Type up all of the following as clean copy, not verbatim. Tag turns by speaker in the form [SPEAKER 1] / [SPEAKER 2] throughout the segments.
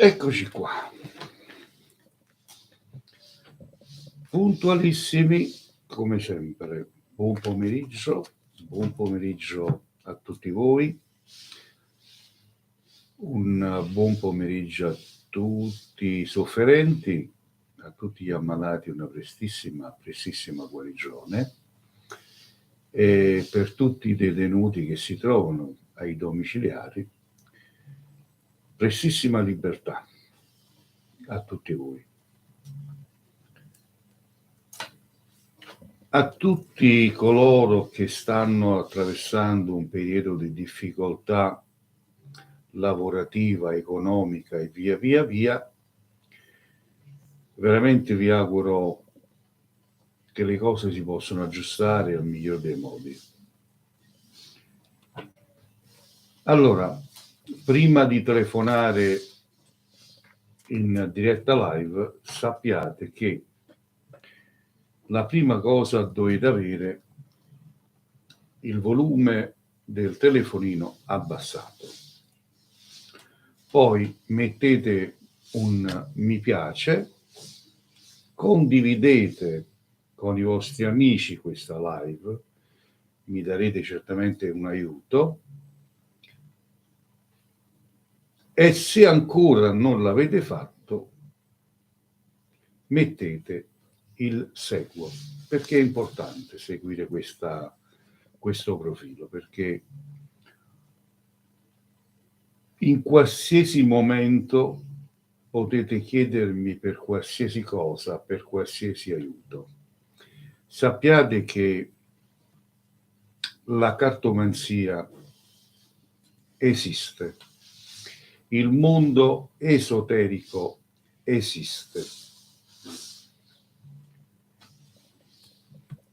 [SPEAKER 1] Eccoci qua, puntualissimi come sempre. Buon pomeriggio a tutti voi, un buon pomeriggio a tutti i sofferenti, a tutti gli ammalati una prestissima guarigione, e per tutti i detenuti che si trovano ai domiciliari, prestissima libertà a tutti voi. A tutti coloro che stanno attraversando un periodo di difficoltà lavorativa, economica e via, veramente vi auguro che le cose si possano aggiustare al miglior dei modi. Allora, prima di telefonare in diretta live, sappiate che la prima cosa dovete avere il volume del telefonino abbassato. Poi mettete un mi piace, condividete con i vostri amici questa live, mi darete certamente un aiuto, e se ancora non l'avete fatto, mettete il seguo, perché è importante seguire questo profilo, perché in qualsiasi momento potete chiedermi per qualsiasi cosa, per qualsiasi aiuto. Sappiate che la cartomanzia esiste, il mondo esoterico esiste.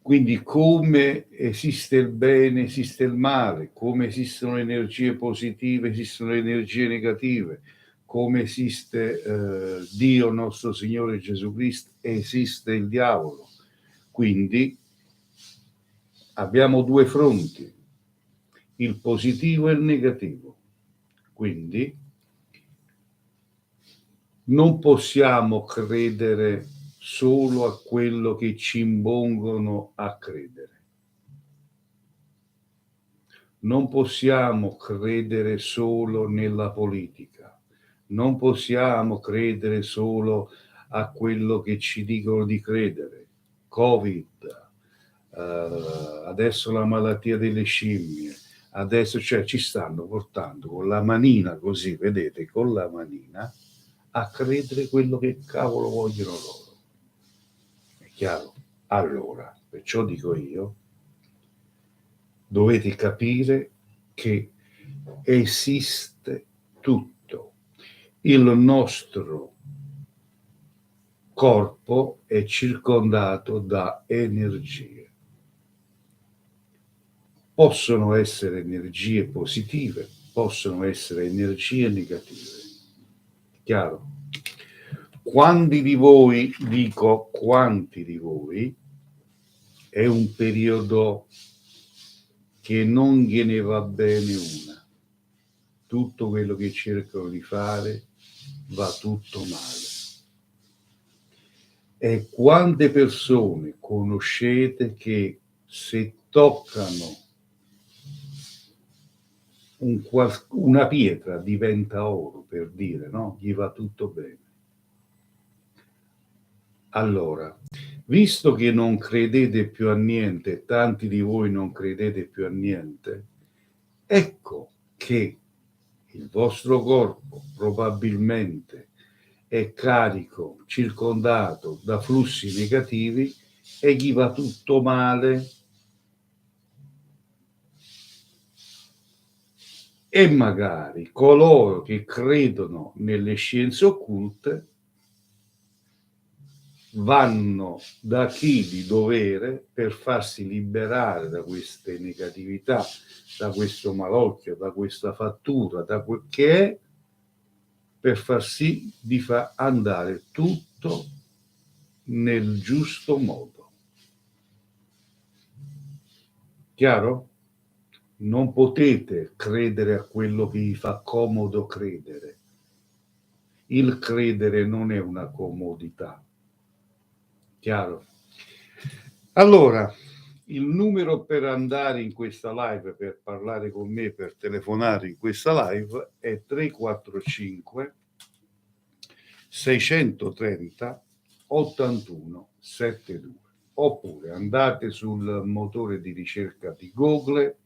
[SPEAKER 1] Quindi come esiste il bene, esiste il male, come esistono le energie positive, esistono le energie negative, come esiste Dio nostro Signore Gesù Cristo, esiste il diavolo. Quindi abbiamo due fronti, il positivo e il negativo. Quindi non possiamo credere solo a quello che ci impongono a credere. Non possiamo credere solo nella politica, non possiamo credere solo a quello che ci dicono di credere. Covid, adesso la malattia delle scimmie, adesso ci stanno portando con la manina così, vedete, con la manina a credere quello che cavolo vogliono loro. È chiaro? Allora, perciò dico io, dovete capire che esiste tutto. Il nostro corpo è circondato da energie. Possono essere energie positive, possono essere energie negative. Chiaro? Quanti di voi, dico quanti di voi, è un periodo che non gliene va bene una. Tutto quello che cercano di fare va tutto male. E quante persone conoscete che se toccano una pietra diventa oro, per dire, no? Gli va tutto bene. Allora, visto che non credete più a niente, tanti di voi non credete più a niente, ecco che il vostro corpo probabilmente è carico, circondato da flussi negativi e gli va tutto male. E magari coloro che credono nelle scienze occulte vanno da chi di dovere per farsi liberare da queste negatività, da questo malocchio, da questa fattura, da quel che è, per far sì di far andare tutto nel giusto modo. Chiaro? Non potete credere a quello che vi fa comodo credere. Il credere non è una comodità. Chiaro? Allora, il numero per andare in questa live, per parlare con me, per telefonare in questa live è 345 630 81 72. Oppure andate sul motore di ricerca di Google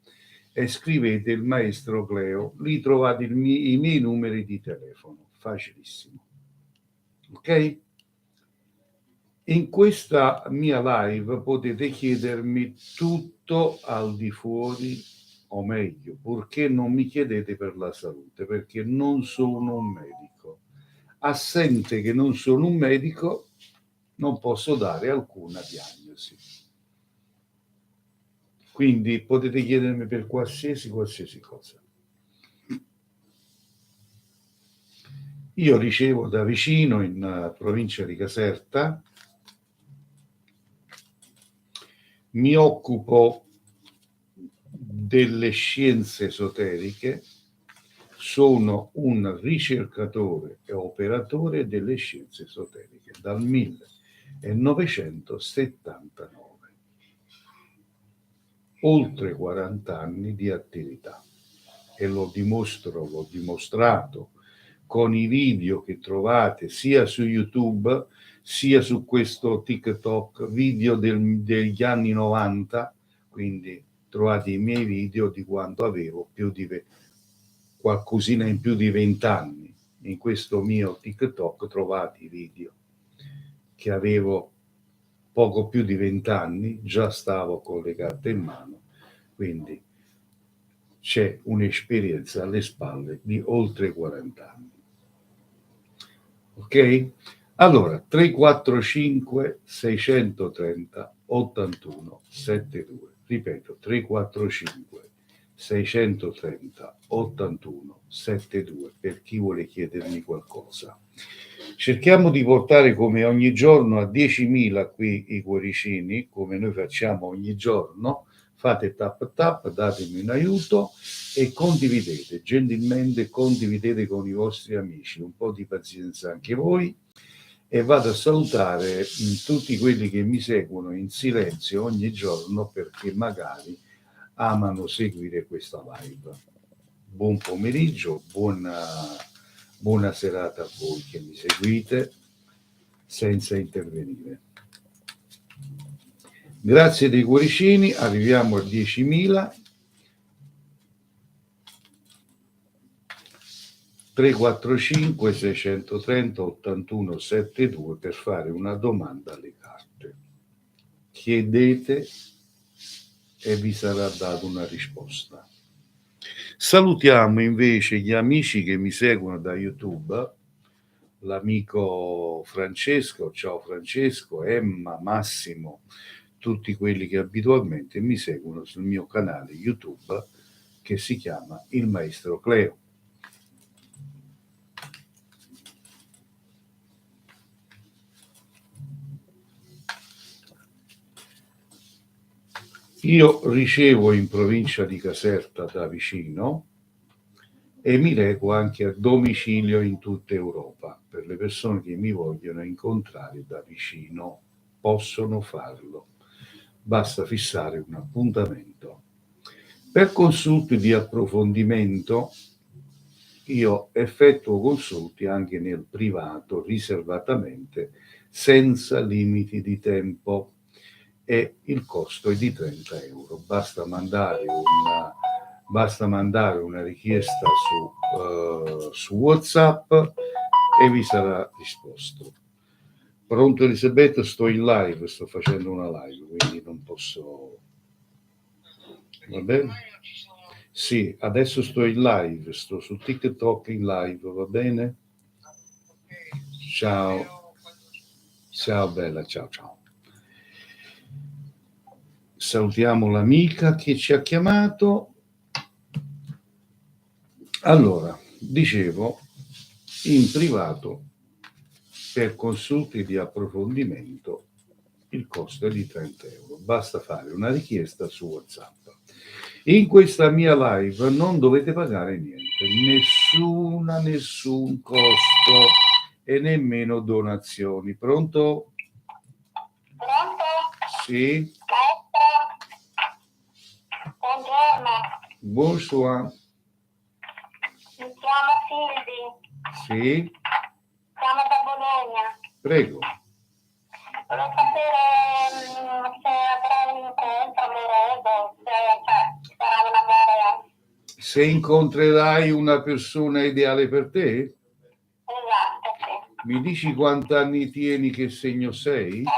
[SPEAKER 1] e scrivete il maestro Cleo, lì trovate i miei numeri di telefono, facilissimo. Ok? In questa mia live potete chiedermi tutto al di fuori, o meglio, purché non mi chiedete per la salute, perché non sono un medico. Assente che non sono un medico, non posso dare alcuna diagnosi. Quindi potete chiedermi per qualsiasi cosa. Io ricevo da vicino, in provincia di Caserta, mi occupo delle scienze esoteriche, sono un ricercatore e operatore delle scienze esoteriche dal 1979. Oltre 40 anni di attività e l'ho dimostrato con i video che trovate sia su YouTube sia su questo TikTok, video degli anni 90, quindi trovate i miei video di quando avevo qualcosina in più di 20 anni. In questo mio TikTok trovate i video che avevo poco più di 20 anni, già stavo con le carte in mano, quindi c'è un'esperienza alle spalle di oltre 40 anni. Ok? Allora, 345 630 81 72. Ripeto, 345 630 81 72 per chi vuole chiedermi qualcosa. Cerchiamo di portare come ogni giorno a 10.000 qui i cuoricini, come noi facciamo ogni giorno. Fate tap tap, datemi un aiuto e condividete, gentilmente condividete con i vostri amici, un po' di pazienza anche voi, e vado a salutare tutti quelli che mi seguono in silenzio ogni giorno perché magari amano seguire questa live. Buon pomeriggio, buona serata a voi che mi seguite senza intervenire. Grazie dei cuoricini, arriviamo a 10.000. 345 630 81 72 per fare una domanda alle carte. Chiedete e vi sarà data una risposta. Salutiamo invece gli amici che mi seguono da YouTube, l'amico Francesco, ciao Francesco, Emma, Massimo, tutti quelli che abitualmente mi seguono sul mio canale YouTube che si chiama Il Maestro Cleo. Io ricevo in provincia di Caserta da vicino e mi reco anche a domicilio in tutta Europa. Per le persone che mi vogliono incontrare da vicino possono farlo. Basta fissare un appuntamento. Per consulti di approfondimento io effettuo consulti anche nel privato, riservatamente, senza limiti di tempo. E il costo è di 30 euro. Basta mandare una richiesta su WhatsApp e vi sarà risposto. Pronto Elisabetta? Sto in live, sto facendo una live, quindi non posso. Va bene? Sì, adesso sto in live, sto su TikTok in live, va bene? Ciao. Ciao bella, ciao. Salutiamo l'amica che ci ha chiamato. Allora, dicevo, in privato per consulti di approfondimento il costo è di 30 euro. Basta fare una richiesta su WhatsApp. In questa mia live non dovete pagare niente, nessun costo. e nemmeno donazioni. Pronto?
[SPEAKER 2] Pronto?
[SPEAKER 1] Sì?
[SPEAKER 2] Maestro? Buongiorno.
[SPEAKER 1] Bonsoir.
[SPEAKER 2] Mi chiamo Silvi.
[SPEAKER 1] Sì?
[SPEAKER 2] Siamo da Bologna.
[SPEAKER 1] Prego.
[SPEAKER 2] Volevo sapere se avrà un incontro amoroso, se ci sarà un amore.
[SPEAKER 1] Se incontrerai una persona ideale per te?
[SPEAKER 2] Esatto, sì.
[SPEAKER 1] Mi dici quanti anni tieni, che segno sei?
[SPEAKER 2] Ho 49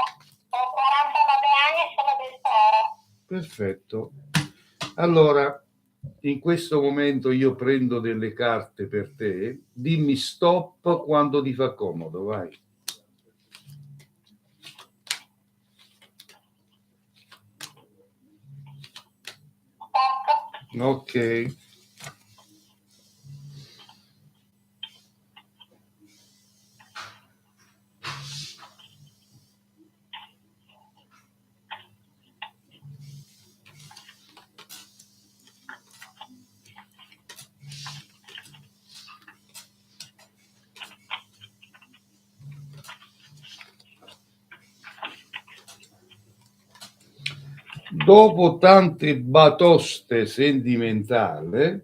[SPEAKER 2] anni e sono del Toro.
[SPEAKER 1] Perfetto. Allora, in questo momento io prendo delle carte per te. Dimmi stop quando ti fa comodo, vai.
[SPEAKER 2] Stop.
[SPEAKER 1] Ok. Dopo tante batoste sentimentali,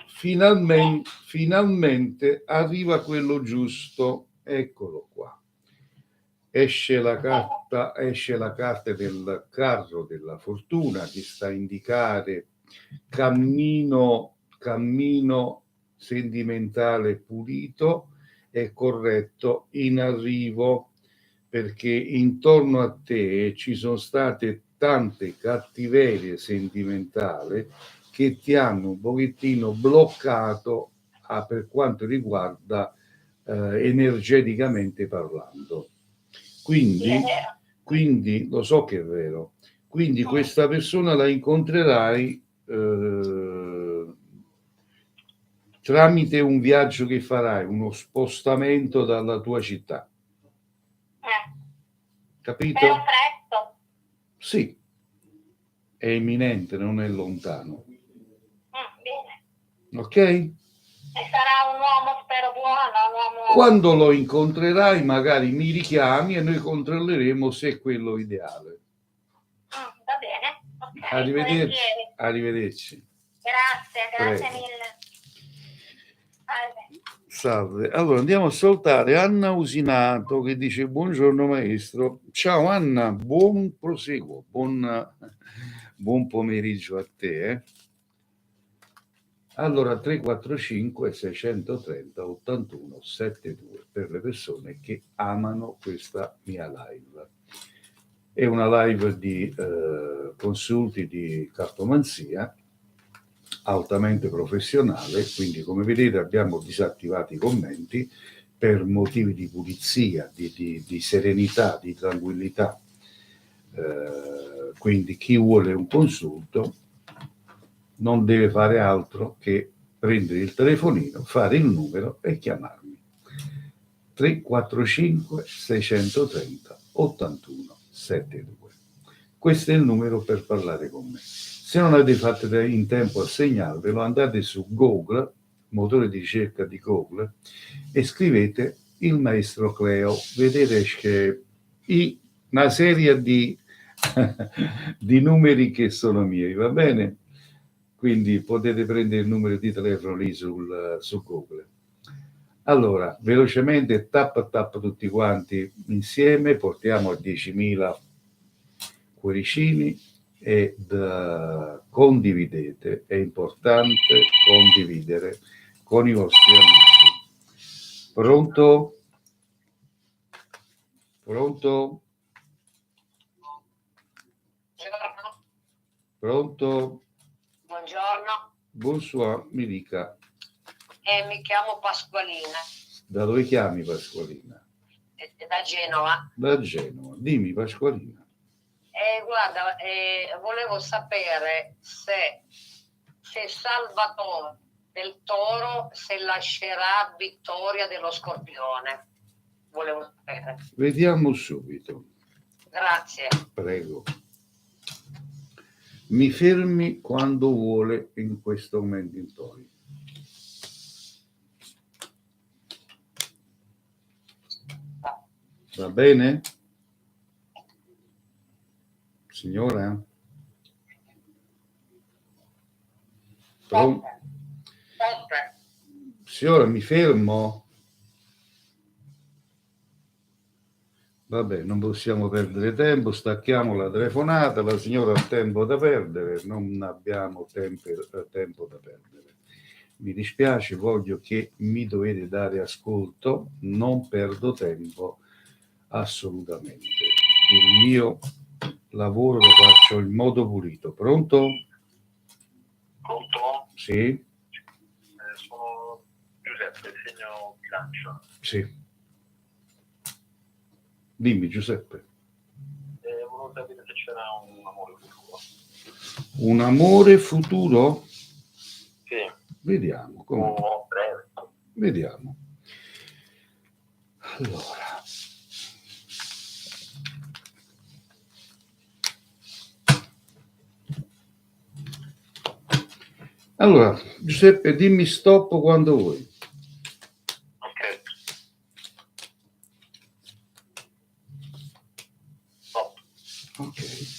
[SPEAKER 1] finalmente arriva quello giusto. Eccolo qua. Esce la carta del carro della fortuna, che sta a indicare cammino sentimentale pulito e corretto in arrivo, perché intorno a te ci sono state tante cattiverie sentimentali che ti hanno un pochettino bloccato per quanto riguarda energeticamente parlando. Quindi lo so che è vero. Quindi questa persona la incontrerai tramite un viaggio che farai, uno spostamento dalla tua città. Capito?
[SPEAKER 2] Spero presto.
[SPEAKER 1] Sì, è imminente, non è lontano.
[SPEAKER 2] Bene.
[SPEAKER 1] Ok?
[SPEAKER 2] E sarà un uomo, spero buono, un uomo.
[SPEAKER 1] Quando lo incontrerai, magari mi richiami e noi controlleremo se è quello ideale.
[SPEAKER 2] Va bene. Ok,
[SPEAKER 1] Arrivederci.
[SPEAKER 2] volentieri.
[SPEAKER 1] Arrivederci.
[SPEAKER 2] Grazie
[SPEAKER 1] Prego.
[SPEAKER 2] mille.
[SPEAKER 1] Salve. Allora andiamo a salutare Anna Usinato, che dice buongiorno maestro. Ciao Anna, buon proseguo, buon pomeriggio a te. Allora 345 630 81 72 per le persone che amano questa mia live. È una live di consulti di cartomanzia altamente professionale, quindi come vedete abbiamo disattivato i commenti per motivi di pulizia, di serenità, di tranquillità. Quindi chi vuole un consulto non deve fare altro che prendere il telefonino, fare il numero e chiamarmi. 345 630 81 72. Questo è il numero per parlare con me. Se non avete fatto in tempo a segnarvelo, andate su Google, motore di ricerca di Google, e scrivete il maestro Cleo. Vedete che una serie di numeri che sono miei, va bene? Quindi potete prendere il numero di telefono lì su Google. Allora, velocemente, tap tutti quanti insieme, portiamo a 10.000 cuoricini ed condividete, è importante condividere con i vostri amici. Pronto? Pronto? Pronto?
[SPEAKER 2] Buongiorno.
[SPEAKER 1] Bonsoir, mi dica.
[SPEAKER 2] Mi chiamo Pasqualina.
[SPEAKER 1] Da dove chiami Pasqualina?
[SPEAKER 2] Da Genova.
[SPEAKER 1] Da Genova. Dimmi Pasqualina.
[SPEAKER 2] Guarda, volevo sapere se Salvatore del Toro se lascerà Vittoria dello Scorpione. Volevo sapere.
[SPEAKER 1] Vediamo subito.
[SPEAKER 2] Grazie.
[SPEAKER 1] Prego. Mi fermi quando vuole in questo momento in tono. Va bene? Signora?
[SPEAKER 2] Forte.
[SPEAKER 1] Signora, mi fermo? Vabbè, non possiamo perdere tempo, stacchiamo la telefonata, la signora ha tempo da perdere, non abbiamo tempo da perdere. Mi dispiace, voglio che mi dovete dare ascolto, non perdo tempo assolutamente. Il mio lavoro lo faccio in modo pulito. Pronto?
[SPEAKER 3] Pronto?
[SPEAKER 1] Sì?
[SPEAKER 3] Sono Giuseppe, segno bilancio.
[SPEAKER 1] Sì. Dimmi Giuseppe.
[SPEAKER 3] Volevo sapere se c'era un amore futuro.
[SPEAKER 1] Un amore futuro?
[SPEAKER 3] Sì.
[SPEAKER 1] Vediamo. Come...
[SPEAKER 3] O breve.
[SPEAKER 1] Vediamo. Allora. Allora, Giuseppe, dimmi stop quando vuoi.
[SPEAKER 3] Ok. Stop.
[SPEAKER 1] Ok.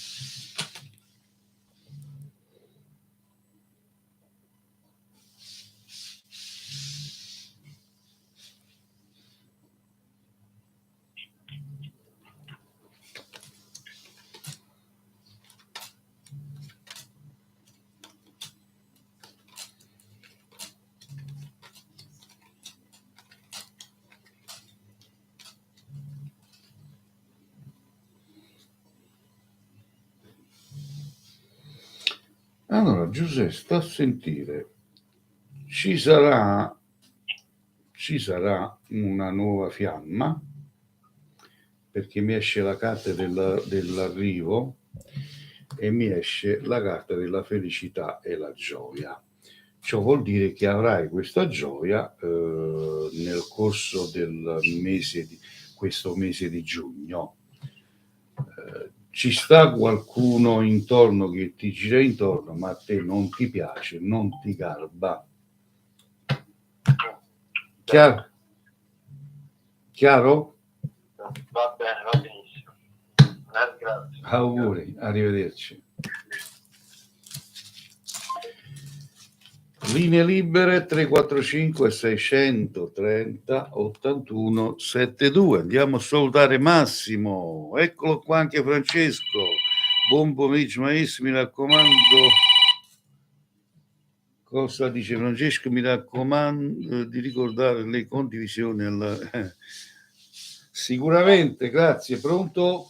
[SPEAKER 1] Allora, Giuseppe, sta a sentire. Ci sarà una nuova fiamma, perché mi esce la carta dell'arrivo e mi esce la carta della felicità e la gioia. Ciò vuol dire che avrai questa gioia nel corso del questo mese di giugno. Ci sta qualcuno intorno che ti gira intorno, ma a te non ti piace, non ti garba. Chiaro? Chiaro?
[SPEAKER 3] Va bene, va benissimo. Grazie.
[SPEAKER 1] Auguri, arrivederci. Linee libere 345 630 81 72. Andiamo a salutare Massimo. Eccolo qua anche Francesco. Buon pomeriggio maestro, mi raccomando. Cosa dice Francesco? Mi raccomando di ricordare le condivisioni. Sicuramente, grazie. Pronto?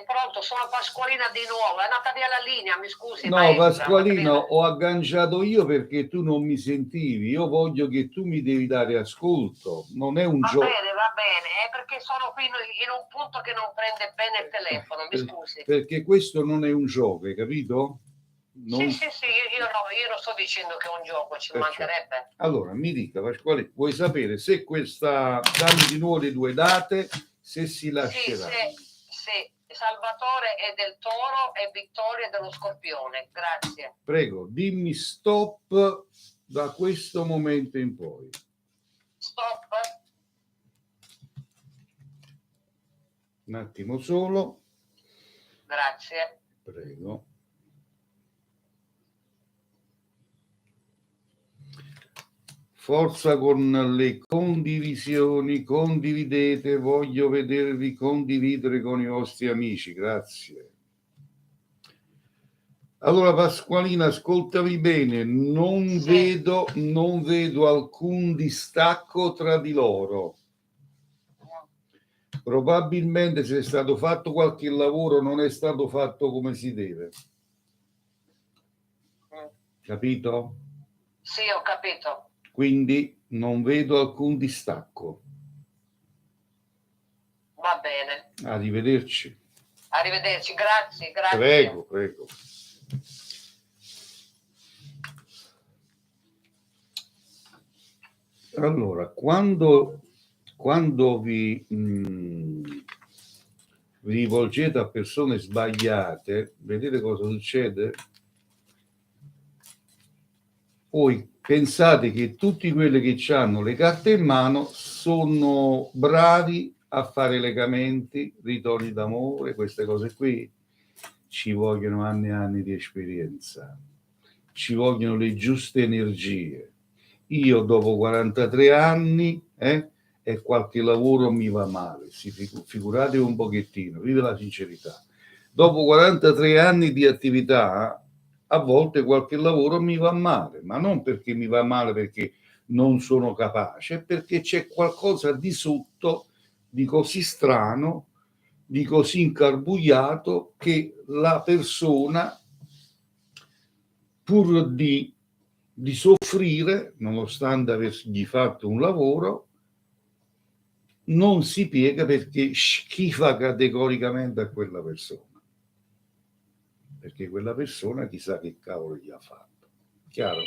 [SPEAKER 4] Pronto, sono Pasqualina di nuovo, è andata via la linea, mi scusi.
[SPEAKER 1] No,
[SPEAKER 4] maestra,
[SPEAKER 1] Pasqualino, ho agganciato io perché tu non mi sentivi. Io voglio che tu mi devi dare ascolto. Non è un gioco.
[SPEAKER 4] Va bene, è perché sono qui in un punto che non prende bene il telefono, mi scusi.
[SPEAKER 1] Perché questo non è un gioco, hai capito? Non...
[SPEAKER 4] Sì, io non sto dicendo che è un gioco, ci mancherebbe.
[SPEAKER 1] Allora, mi dica, Pasquale, vuoi sapere se questa... Dammi di nuovo le due date, se si lascerà.
[SPEAKER 4] Sì. Salvatore è del Toro e Vittoria è dello Scorpione, grazie.
[SPEAKER 1] Prego, dimmi stop da questo momento in poi.
[SPEAKER 4] Stop.
[SPEAKER 1] Un attimo solo.
[SPEAKER 4] Grazie.
[SPEAKER 1] Prego. Forza con le condivisioni, condividete, voglio vedervi condividere con i vostri amici, grazie. Allora Pasqualina, ascoltami bene, non vedo alcun distacco tra di loro. Probabilmente se è stato fatto qualche lavoro non è stato fatto come si deve. Capito?
[SPEAKER 4] Sì, ho capito.
[SPEAKER 1] Quindi non vedo alcun distacco.
[SPEAKER 4] Va bene.
[SPEAKER 1] Arrivederci.
[SPEAKER 4] Arrivederci, grazie.
[SPEAKER 1] Prego. Allora, quando vi rivolgete a persone sbagliate, vedete cosa succede? Poi pensate che tutti quelli che hanno le carte in mano sono bravi a fare legamenti, ritorni d'amore, queste cose qui, ci vogliono anni e anni di esperienza, ci vogliono le giuste energie. Io dopo 43 anni e qualche lavoro mi va male, figurate un pochettino, vive la sincerità. Dopo 43 anni di attività, a volte qualche lavoro mi va male, ma non perché mi va male perché non sono capace, è perché c'è qualcosa di sotto, di così strano, di così incarbugliato, che la persona, pur di soffrire, nonostante avergli fatto un lavoro, non si piega perché schifa categoricamente a quella persona. Perché quella persona chissà che cavolo gli ha fatto. Chiaro?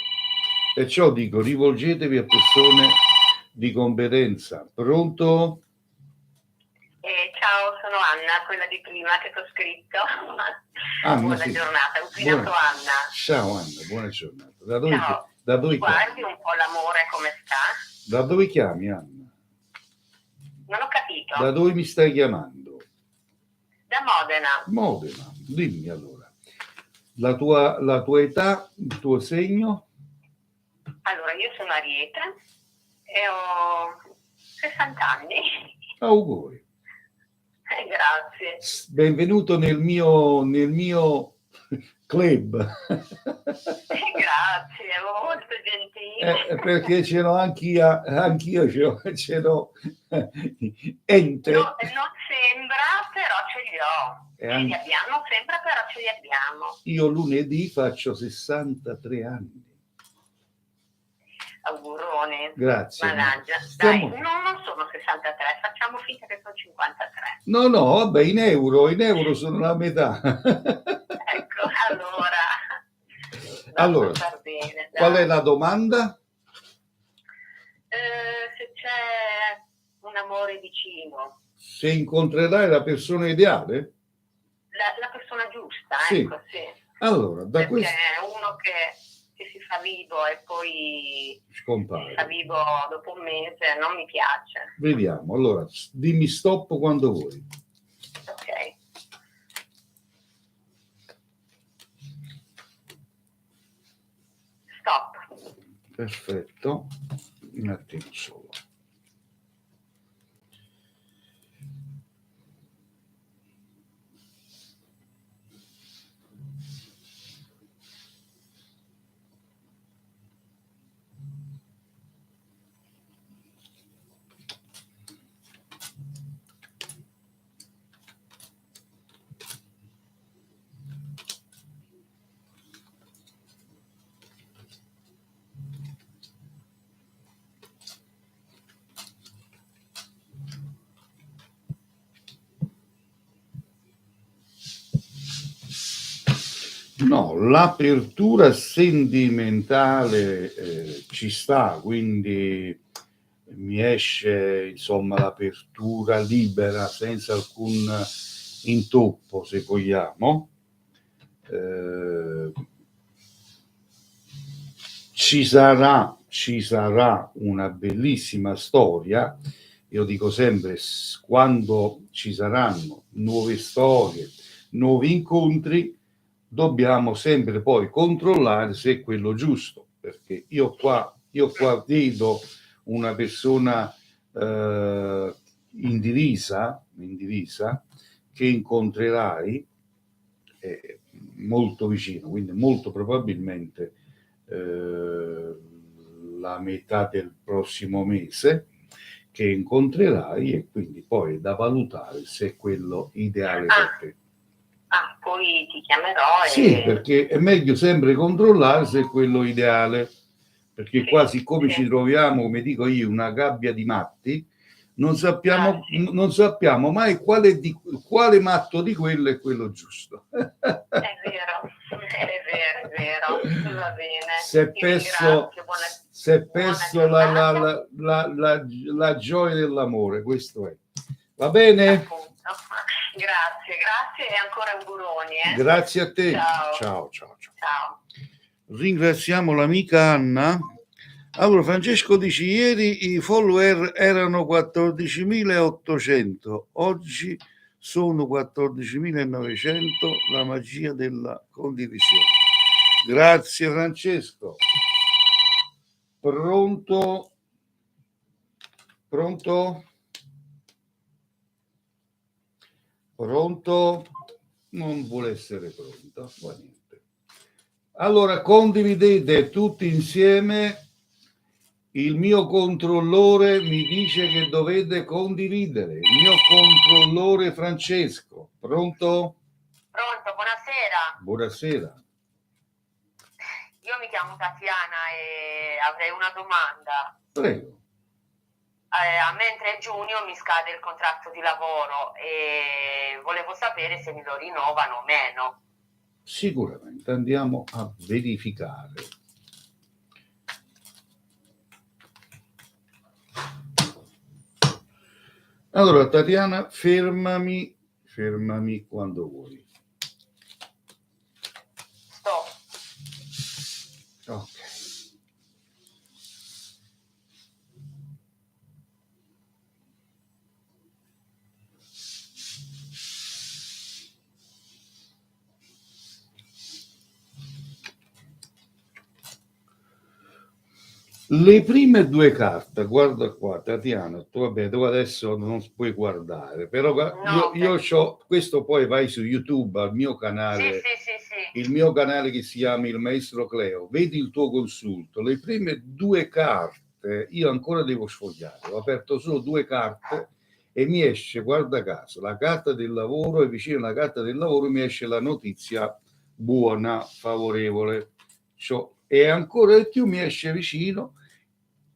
[SPEAKER 1] Perciò dico, rivolgetevi a persone di competenza. Pronto?
[SPEAKER 2] Ciao, sono Anna, quella di prima che ti ho scritto.
[SPEAKER 1] Anna,
[SPEAKER 2] buona
[SPEAKER 1] sì.
[SPEAKER 2] giornata, ho opinato Anna.
[SPEAKER 1] Ciao Anna, buona giornata. Da
[SPEAKER 2] Ciao,
[SPEAKER 1] dove
[SPEAKER 2] guardi
[SPEAKER 1] chiami?
[SPEAKER 2] un po' l'amore come sta?
[SPEAKER 1] Da dove chiami, Anna?
[SPEAKER 2] Non ho capito.
[SPEAKER 1] Da dove mi stai chiamando?
[SPEAKER 2] Da Modena.
[SPEAKER 1] Modena, dimmi allora. La tua età, il tuo segno?
[SPEAKER 2] Allora, io sono Ariete e ho 60 anni.
[SPEAKER 1] Auguri.
[SPEAKER 2] Grazie.
[SPEAKER 1] Benvenuto nel mio club.
[SPEAKER 2] Grazie, molto gentile.
[SPEAKER 1] Perché ce l'ho anch'io ce l'ho ente.
[SPEAKER 2] No, non sembra, però ce li ho.
[SPEAKER 1] E
[SPEAKER 2] Ce li abbiamo, non sembra, però ce li abbiamo.
[SPEAKER 1] Io lunedì faccio 63 anni.
[SPEAKER 2] Auguroni.
[SPEAKER 1] Grazie.
[SPEAKER 2] Mannaggia. Dai, non sono 63, facciamo finta che sono 53.
[SPEAKER 1] No, vabbè, in euro sono la metà.
[SPEAKER 2] Ecco,
[SPEAKER 1] allora,
[SPEAKER 2] bene,
[SPEAKER 1] qual è la domanda?
[SPEAKER 2] Se c'è un amore vicino.
[SPEAKER 1] Se incontrerai la persona ideale?
[SPEAKER 2] La persona giusta,
[SPEAKER 1] sì.
[SPEAKER 2] Ecco, sì.
[SPEAKER 1] Allora, da
[SPEAKER 2] perché uno che si fa vivo e poi
[SPEAKER 1] scompare.
[SPEAKER 2] Si fa vivo dopo un mese, non mi piace.
[SPEAKER 1] Vediamo, allora, dimmi stop quando vuoi.
[SPEAKER 2] Ok. Stop.
[SPEAKER 1] Perfetto. Un attimo solo. No, l'apertura sentimentale ci sta, quindi mi esce insomma l'apertura libera senza alcun intoppo, se vogliamo. Ci sarà una bellissima storia. Io dico sempre, quando ci saranno nuove storie, nuovi incontri, dobbiamo sempre poi controllare se è quello giusto, perché io qua vedo una persona in divisa che incontrerai molto vicino, quindi molto probabilmente la metà del prossimo mese, che incontrerai, e quindi poi è da valutare se è quello ideale per te.
[SPEAKER 2] Poi ti chiamerò.
[SPEAKER 1] Sì, perché è meglio sempre controllare se è quello ideale, perché sì, qua siccome sì, ci troviamo, come dico io, una gabbia di matti, non sappiamo mai quale matto di quello è quello giusto.
[SPEAKER 2] È vero, va bene.
[SPEAKER 1] Se è perso la gioia dell'amore, questo è. Va bene?
[SPEAKER 2] Appunto. Grazie e ancora auguroni.
[SPEAKER 1] Grazie a te. Ciao. Ringraziamo l'amica Anna. Allora, Francesco dice, ieri i follower erano 14.800, oggi sono 14.900, la magia della condivisione. Grazie Francesco. Pronto? Pronto? Pronto? Non vuole essere pronto, fa niente. Allora condividete tutti insieme. Il mio controllore mi dice che dovete condividere. Il mio controllore Francesco. Pronto?
[SPEAKER 4] Pronto, buonasera.
[SPEAKER 1] Buonasera.
[SPEAKER 4] Io mi chiamo Tatiana e avrei una domanda.
[SPEAKER 1] Prego.
[SPEAKER 4] A me il 3 giugno mi scade il contratto di lavoro e volevo sapere se mi lo rinnovano o meno.
[SPEAKER 1] Sicuramente andiamo a verificare. Allora, Tatiana, fermami quando vuoi.
[SPEAKER 4] Sto.
[SPEAKER 1] Ok. Le prime due carte, guarda qua, Tatiana, tu vabbè, tu adesso non puoi guardare, però io c'ho, questo poi vai su YouTube al mio canale,
[SPEAKER 4] Sì.
[SPEAKER 1] il mio canale che si chiama Il Maestro Cleo, vedi il tuo consulto, le prime due carte io ancora devo sfogliare, ho aperto solo due carte e mi esce, guarda caso, la carta del lavoro e vicino alla carta del lavoro mi esce la notizia buona, favorevole, e ancora di più mi esce vicino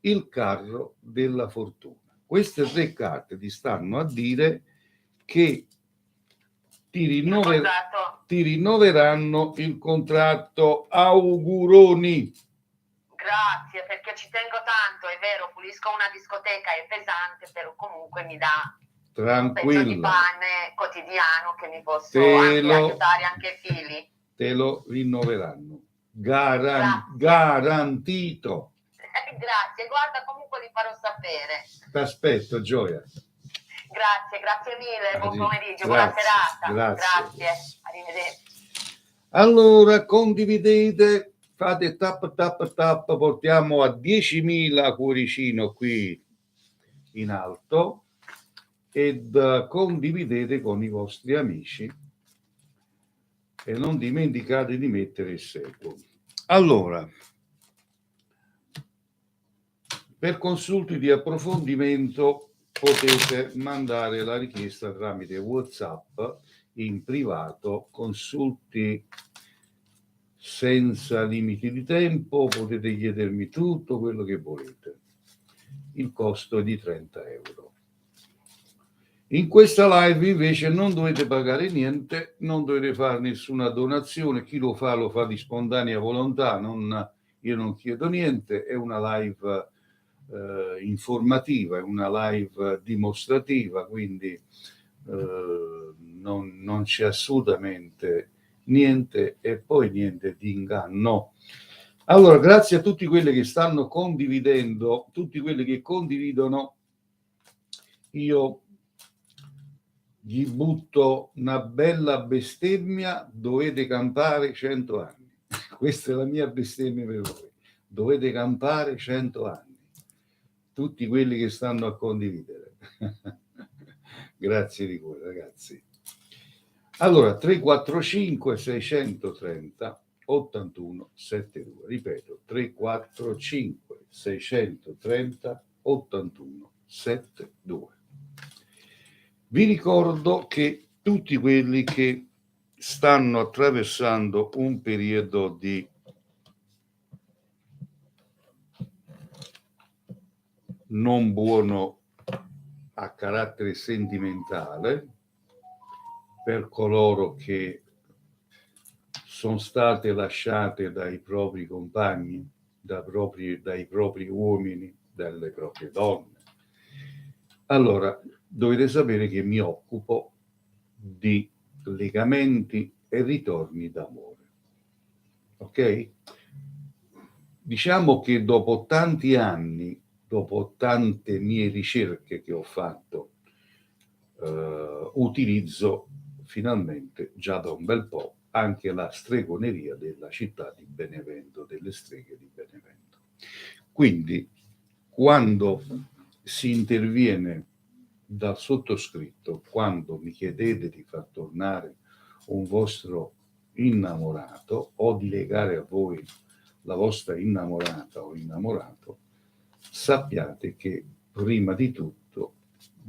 [SPEAKER 1] il carro della fortuna. Queste tre carte ti stanno a dire che ti rinnoveranno il contratto. Auguroni.
[SPEAKER 4] Grazie, perché ci tengo tanto, è vero, pulisco una discoteca, è pesante, però comunque mi dà un pezzo di pane quotidiano che mi posso aiutare anche i figli.
[SPEAKER 1] Te lo rinnoveranno. Garantito.
[SPEAKER 4] Grazie, guarda, comunque li farò sapere.
[SPEAKER 1] Ti aspetto, Gioia.
[SPEAKER 4] Grazie mille, buon pomeriggio, buona serata. Grazie, arrivederci.
[SPEAKER 1] Allora, condividete, fate tap, portiamo a 10.000 cuoricino qui in alto ed condividete con i vostri amici e non dimenticate di mettere il seguo. Allora, per consulti di approfondimento potete mandare la richiesta tramite WhatsApp in privato, consulti senza limiti di tempo, potete chiedermi tutto quello che volete. Il costo è di 30 euro. In questa live invece non dovete pagare niente, non dovete fare nessuna donazione, chi lo fa di spontanea volontà, io non chiedo niente, è una live informativa, è una live dimostrativa, quindi non c'è assolutamente niente e poi niente di inganno. Allora, grazie a tutti quelli che stanno condividendo, tutti quelli che condividono, io gli butto una bella bestemmia, dovete campare 100 anni. Questa è la mia bestemmia per voi. Dovete campare 100 anni. Tutti quelli che stanno a condividere. Grazie di cuore, ragazzi. Allora, 345 630 81 72. Ripeto, 345 630 81 72. Vi ricordo che tutti quelli che stanno attraversando un periodo di non buono a carattere sentimentale, per coloro che sono state lasciate dai propri compagni, dai propri uomini, dalle proprie donne. Allora, dovete sapere che mi occupo di legamenti e ritorni d'amore. Ok? diciamo che dopo tanti anni, dopo tante mie ricerche che ho fatto, utilizzo finalmente, già da un bel po', anche la stregoneria della città di Benevento, delle streghe di Benevento. Quindi, quando si interviene dal sottoscritto, quando mi chiedete di far tornare un vostro innamorato o di legare a voi la vostra innamorata o innamorato, sappiate che prima di tutto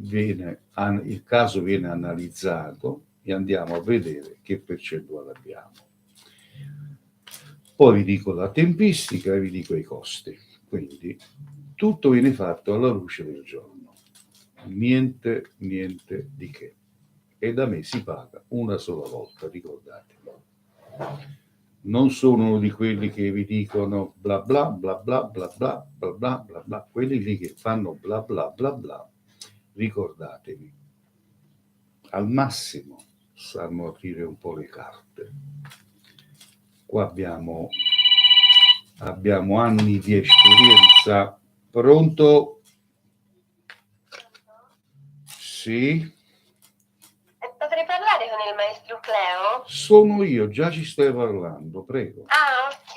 [SPEAKER 1] il caso viene analizzato e andiamo a vedere che percentuale abbiamo. Poi vi dico la tempistica e vi dico i costi. Quindi tutto viene fatto alla luce del giorno, niente di che. E da me si paga una sola volta, ricordatelo. Non sono uno di quelli che vi dicono bla bla bla bla bla bla bla bla bla bla, quelli lì che fanno bla bla bla bla, ricordatevi, al massimo sanno aprire un po' le carte. Qua abbiamo anni di esperienza. Pronto? Sì?
[SPEAKER 2] Potrei parlare con il maestro Cleo?
[SPEAKER 1] Sono io, già ci stai parlando, prego.
[SPEAKER 2] Ah, ok.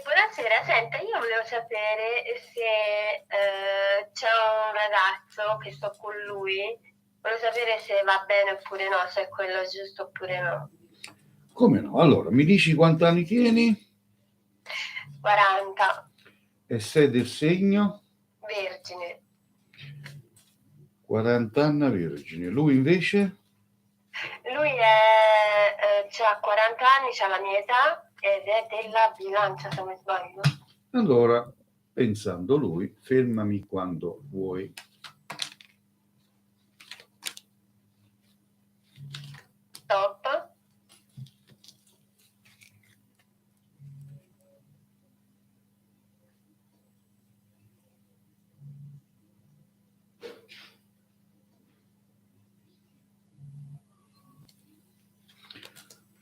[SPEAKER 2] Buonasera, senta, io volevo sapere se c'è un ragazzo che sto con lui, volevo sapere se va bene oppure no, se è quello giusto oppure no.
[SPEAKER 1] Come no? Allora, mi dici quanti anni tieni?
[SPEAKER 2] 40.
[SPEAKER 1] E sei del segno?
[SPEAKER 2] Vergine.
[SPEAKER 1] 40 anni vergine. Lui invece?
[SPEAKER 2] Lui ha 40 anni, ha la mia età ed è della Bilancia, se non mi sbaglio.
[SPEAKER 1] Allora, pensando lui, fermami quando vuoi.
[SPEAKER 2] Top.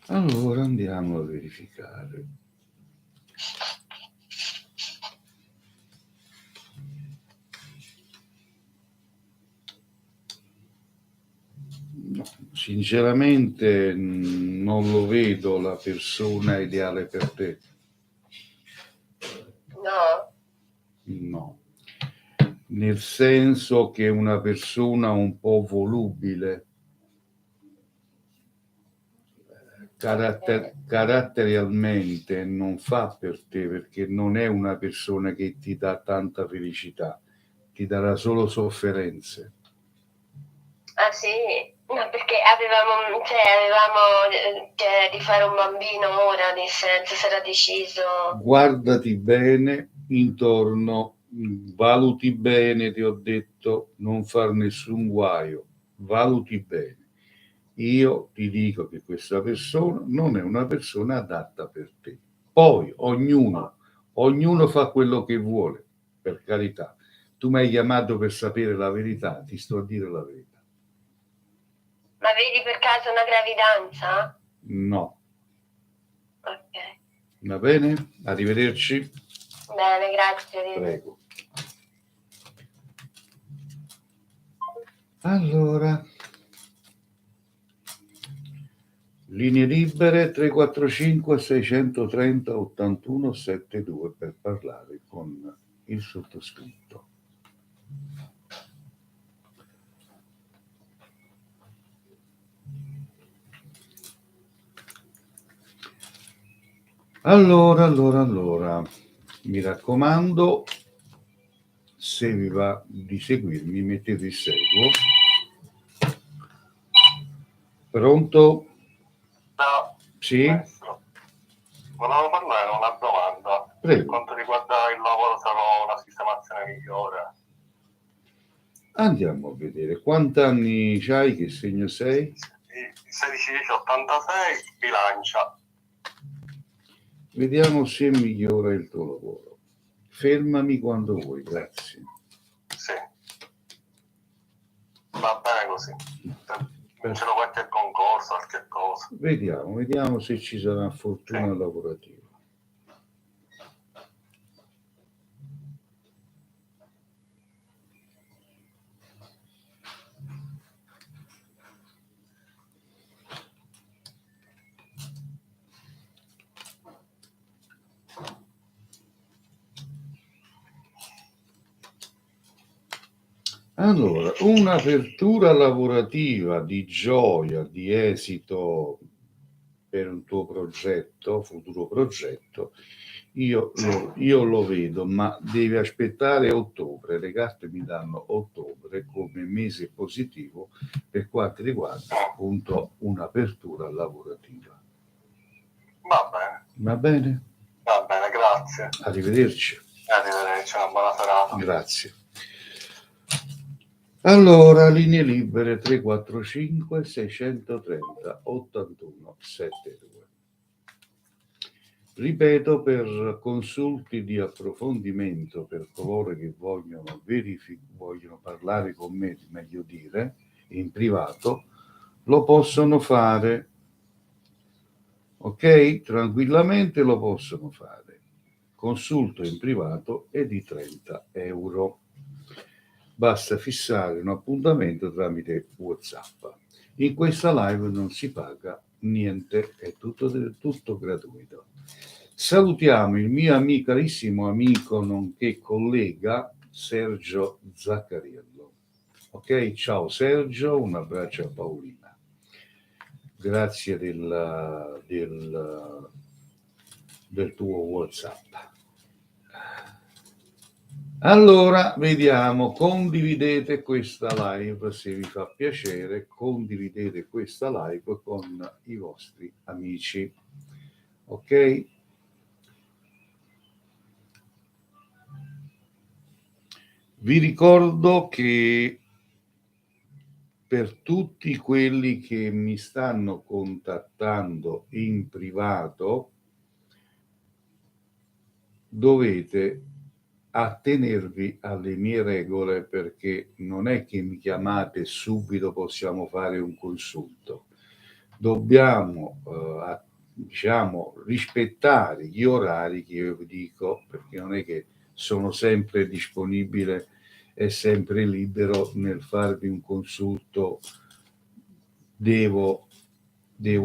[SPEAKER 1] Allora andiamo a verificare. No, sinceramente non lo vedo la persona ideale per te.
[SPEAKER 2] No.
[SPEAKER 1] No, nel senso che è una persona un po' volubile, caratterialmente non fa per te, perché non è una persona che ti dà tanta felicità, ti darà solo sofferenze.
[SPEAKER 2] Ah sì? No, perché avevamo di fare un bambino ora, nel senso, si era deciso.
[SPEAKER 1] Guardati bene intorno, valuti bene, ti ho detto, non far nessun guaio, valuti bene. Io ti dico che questa persona non è una persona adatta per te. Poi ognuno fa quello che vuole, per carità. Tu mi hai chiamato per sapere la verità, ti sto a dire la verità.
[SPEAKER 2] Ma vedi per caso una gravidanza?
[SPEAKER 1] No.
[SPEAKER 2] Ok.
[SPEAKER 1] Va bene? Arrivederci.
[SPEAKER 2] Bene, grazie.
[SPEAKER 1] Prego. Allora, linee libere 345 630 81 72 per parlare con il sottoscritto. Allora, mi raccomando, se vi va di seguirmi, mettete il seguo. Pronto?
[SPEAKER 3] No.
[SPEAKER 1] Sì?
[SPEAKER 3] Maestro. Volevo parlare una domanda.
[SPEAKER 1] Prego.
[SPEAKER 3] Per quanto riguarda il lavoro, sarò una sistemazione migliore.
[SPEAKER 1] Andiamo a vedere. Quanti anni c'hai? Che segno sei?
[SPEAKER 3] 16-10-86, Bilancia.
[SPEAKER 1] Vediamo se migliora il tuo lavoro. Fermami quando vuoi, grazie.
[SPEAKER 3] Sì. Va bene così. Vincerò qualche concorso, qualche cosa.
[SPEAKER 1] Vediamo se ci sarà fortuna lavorativa. Allora, un'apertura lavorativa di gioia, di esito per un tuo progetto, futuro progetto, io lo vedo, ma devi aspettare ottobre. Le carte mi danno ottobre come mese positivo per quanto riguarda appunto un'apertura lavorativa.
[SPEAKER 3] Va bene.
[SPEAKER 1] Va bene?
[SPEAKER 3] Va bene, grazie.
[SPEAKER 1] Arrivederci.
[SPEAKER 3] Arrivederci, una buona serata.
[SPEAKER 1] Grazie. Allora, linee libere 345 630 81 72. Ripeto, per consulti di approfondimento, per coloro che vogliono parlare con me, meglio dire, in privato, lo possono fare, ok? Tranquillamente lo possono fare. Consulto in privato è di 30 euro. Basta fissare un appuntamento tramite WhatsApp. In questa live non si paga niente, è tutto gratuito. Salutiamo il mio carissimo amico nonché collega Sergio Zaccariello. Ok, ciao Sergio, un abbraccio a Paolina. Grazie del tuo WhatsApp. Allora, vediamo, condividete questa live se vi fa piacere, condividete questa live con i vostri amici, ok? Vi ricordo che per tutti quelli che mi stanno contattando in privato, dovete attenervi alle mie regole, perché non è che mi chiamate subito possiamo fare un consulto. Dobbiamo rispettare gli orari che io vi dico, perché non è che sono sempre disponibile e sempre libero nel farvi un consulto. Devo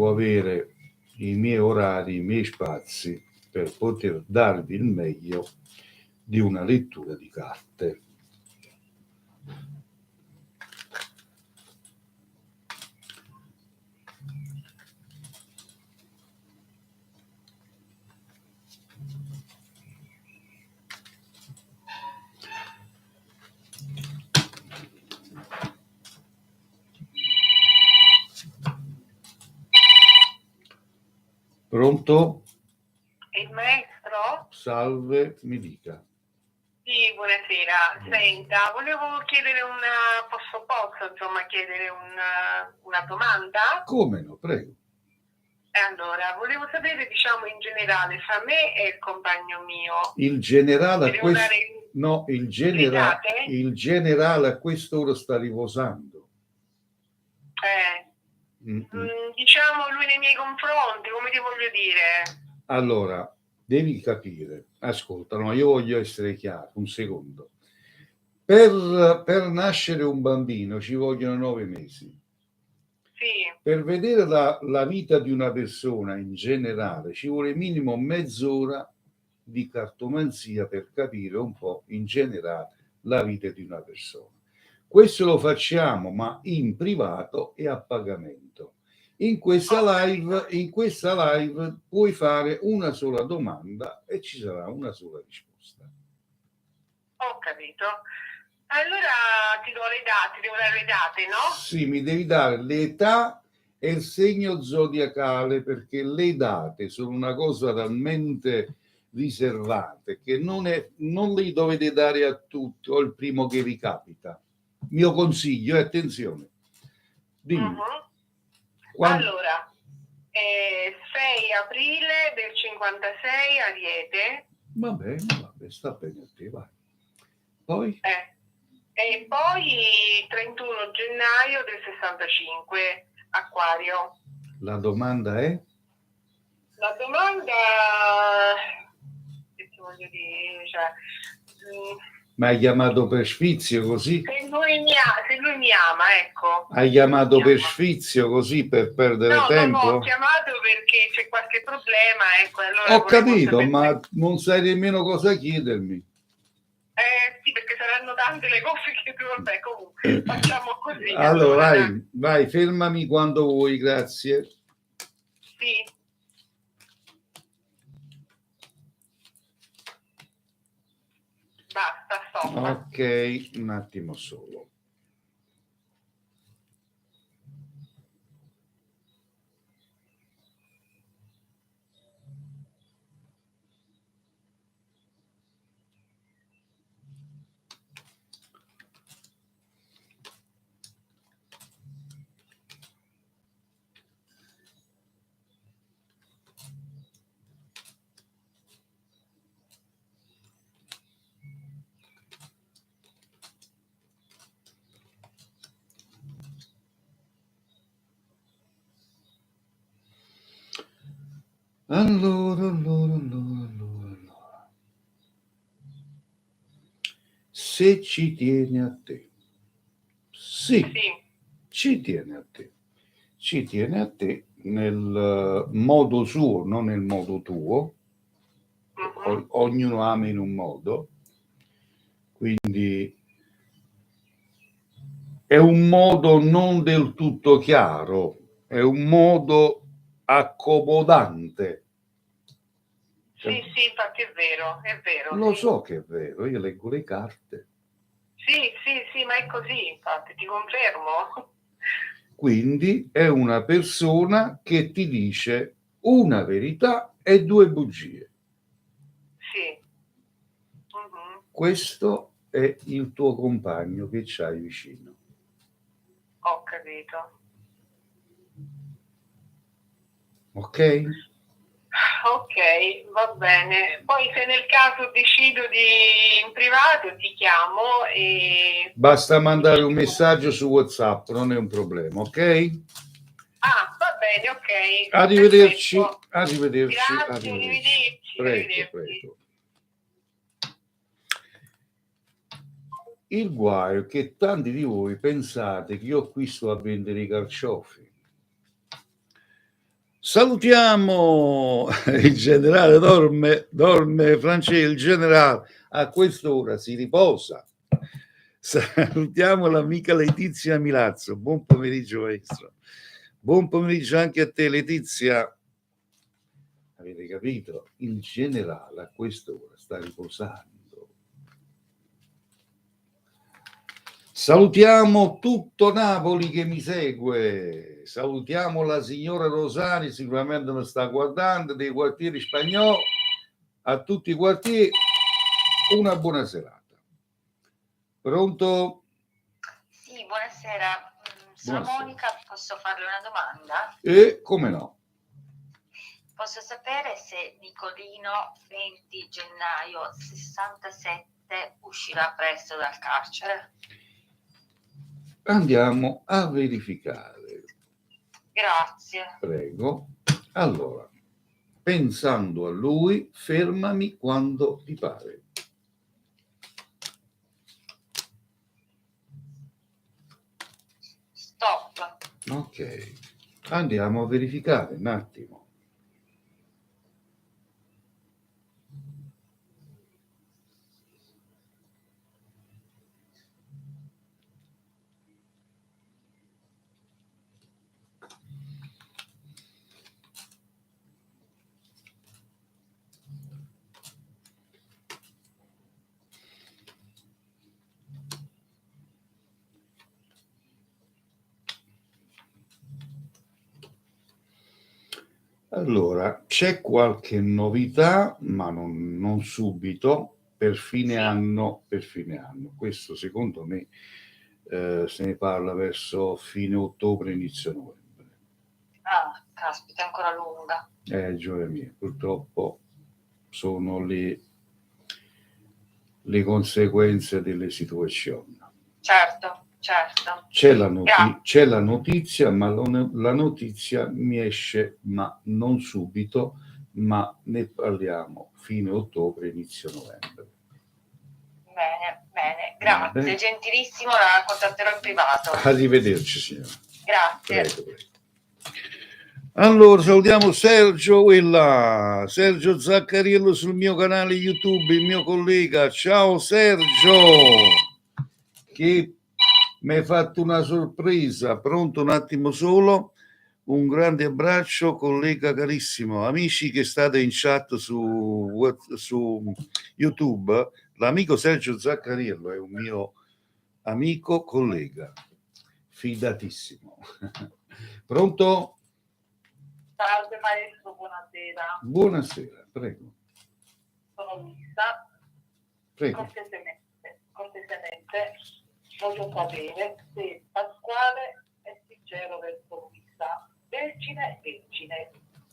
[SPEAKER 1] avere i miei orari, i miei spazi per poter darvi il meglio di una lettura di carte. Pronto?
[SPEAKER 4] Il maestro?
[SPEAKER 1] Salve, mi dica.
[SPEAKER 4] Sì, buonasera. Senta, volevo chiedere chiedere una domanda?
[SPEAKER 1] Come no, prego.
[SPEAKER 4] Allora, volevo sapere, in generale, fra me e il compagno mio.
[SPEAKER 1] Il generale a quest'ora sta riposando.
[SPEAKER 4] Lui nei miei confronti, come ti voglio dire?
[SPEAKER 1] Allora, devi capire, ascolta, no, io voglio essere chiaro, un secondo. Per nascere un bambino ci vogliono 9 mesi.
[SPEAKER 4] Sì.
[SPEAKER 1] Per vedere la vita di una persona in generale ci vuole minimo mezz'ora di cartomanzia per capire un po' in generale la vita di una persona. Questo lo facciamo, ma in privato e a pagamento. In questa live puoi fare una sola domanda e ci sarà una sola risposta.
[SPEAKER 4] Ho capito. Allora ti devo dare le date, no?
[SPEAKER 1] Sì, mi devi dare l'età e il segno zodiacale, perché le date sono una cosa talmente riservate che non li dovete dare a tutti o il primo che vi capita. Mio consiglio, attenzione. Dimmi.
[SPEAKER 4] Allora, 6 aprile del 56 Ariete.
[SPEAKER 1] Va bene, sta bene a te, vai. Poi?
[SPEAKER 4] E poi 31 gennaio del 65 Acquario.
[SPEAKER 1] La domanda è?
[SPEAKER 4] La domanda, che ti voglio dire,
[SPEAKER 1] ma hai chiamato per sfizio così?
[SPEAKER 4] Se lui mi ama, ecco.
[SPEAKER 1] Hai chiamato per sfizio così per perdere tempo?
[SPEAKER 4] No, ho chiamato perché c'è qualche problema, ecco. Allora
[SPEAKER 1] ho capito, ma non sai nemmeno cosa chiedermi.
[SPEAKER 4] Sì, perché saranno tante le cose che vabbè, comunque facciamo così.
[SPEAKER 1] Allora, vai, fermami quando vuoi, grazie.
[SPEAKER 4] Sì. Basta, stop.
[SPEAKER 1] Ok, un attimo solo. Allora. Se ci tiene a te. Sì. Ci tiene a te. Ci tiene a te nel modo suo, non nel modo tuo. Ognuno ama in un modo. Quindi è un modo non del tutto chiaro, è un modo accomodante.
[SPEAKER 4] Sì, infatti è vero.
[SPEAKER 1] Lo so che è vero, io leggo le carte.
[SPEAKER 4] Sì, ma è così, infatti, ti confermo.
[SPEAKER 1] Quindi è una persona che ti dice una verità e due bugie.
[SPEAKER 4] Sì.
[SPEAKER 1] Questo è il tuo compagno che c'hai vicino.
[SPEAKER 4] Ho capito.
[SPEAKER 1] Ok?
[SPEAKER 4] Ok, va bene. Poi se nel caso decido in privato ti chiamo e...
[SPEAKER 1] Basta mandare un messaggio su WhatsApp, non è un problema, ok?
[SPEAKER 4] Ah, va bene, ok.
[SPEAKER 1] Arrivederci.
[SPEAKER 4] Perfetto.
[SPEAKER 1] Arrivederci.
[SPEAKER 4] Grazie, arrivederci.
[SPEAKER 1] Prego. Il guaio è che tanti di voi pensate che io qui sto a vendere i carciofi. Salutiamo il generale, dorme Francesco, il generale a quest'ora si riposa. Salutiamo l'amica Letizia Milazzo, buon pomeriggio maestro. Buon pomeriggio anche a te Letizia. Avete capito? Il generale a quest'ora sta riposando. Salutiamo tutto Napoli che mi segue, salutiamo la signora Rosani, sicuramente mi sta guardando, dei quartieri spagnoli, a tutti i quartieri una buona serata. Pronto?
[SPEAKER 5] Sì, buonasera. Sono Monica, posso farle una domanda?
[SPEAKER 1] Come no?
[SPEAKER 5] Posso sapere se Nicolino 20 gennaio 67 uscirà presto dal carcere?
[SPEAKER 1] Andiamo a verificare.
[SPEAKER 5] Grazie.
[SPEAKER 1] Prego. Allora, pensando a lui, fermami quando ti pare.
[SPEAKER 5] Stop.
[SPEAKER 1] Ok, andiamo a verificare un attimo. Allora, c'è qualche novità, ma non subito, per fine anno. Questo secondo me se ne parla verso fine ottobre, inizio novembre.
[SPEAKER 5] Ah, caspita, è ancora lunga.
[SPEAKER 1] Gioia mia, purtroppo sono le conseguenze delle situazioni.
[SPEAKER 5] Certo.
[SPEAKER 1] C'è la notizia, ma la notizia mi esce, ma non subito, ma ne parliamo fine ottobre, inizio novembre.
[SPEAKER 5] Bene, grazie. Bene. Gentilissimo, la contatterò in privato.
[SPEAKER 1] Arrivederci, signora.
[SPEAKER 5] Grazie.
[SPEAKER 1] Prego. Allora, salutiamo Sergio Sergio Zaccariello sul mio canale YouTube, il mio collega. Ciao Sergio, che mi hai fatto una sorpresa. Pronto un attimo solo? Un grande abbraccio, collega carissimo. Amici che state in chat su YouTube, l'amico Sergio Zaccariello è un mio amico collega, fidatissimo. Pronto?
[SPEAKER 6] Salve maestro, buonasera.
[SPEAKER 1] Buonasera, prego.
[SPEAKER 6] Sono Luisa.
[SPEAKER 1] Prego.
[SPEAKER 6] Cortesemente voglio sapere se Pasquale è sincero verso Luisa. Vergine.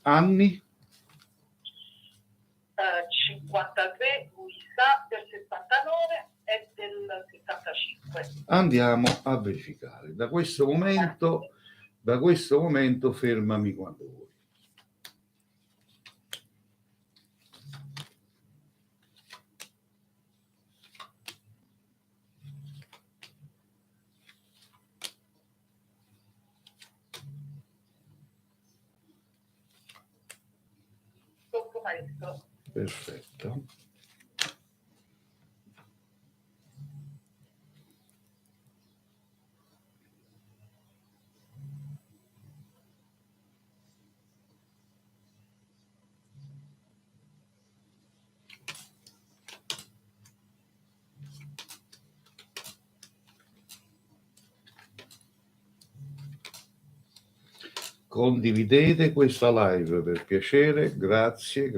[SPEAKER 1] Anni?
[SPEAKER 6] 53, Luisa del 69 e del 75.
[SPEAKER 1] Andiamo a verificare. Da questo momento fermami quando vuoi.
[SPEAKER 6] Maestro.
[SPEAKER 1] Perfetto. Condividete questa live per piacere, grazie.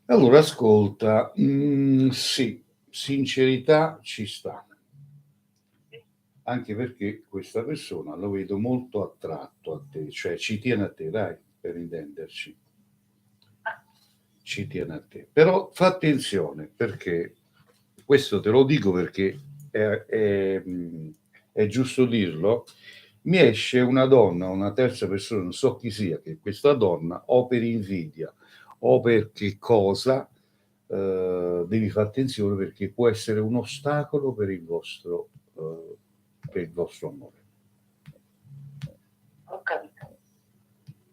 [SPEAKER 1] Allora, ascolta, sì, sincerità ci sta, anche perché questa persona lo vedo molto attratto a te, cioè ci tiene a te, dai, per intenderci. Ci tiene a te. Però fa attenzione, perché questo te lo dico perché è giusto dirlo. Mi esce una donna, una terza persona, non so chi sia, che questa donna o per invidia o per che cosa, devi fare attenzione perché può essere un ostacolo per il vostro amore.
[SPEAKER 6] Ho capito.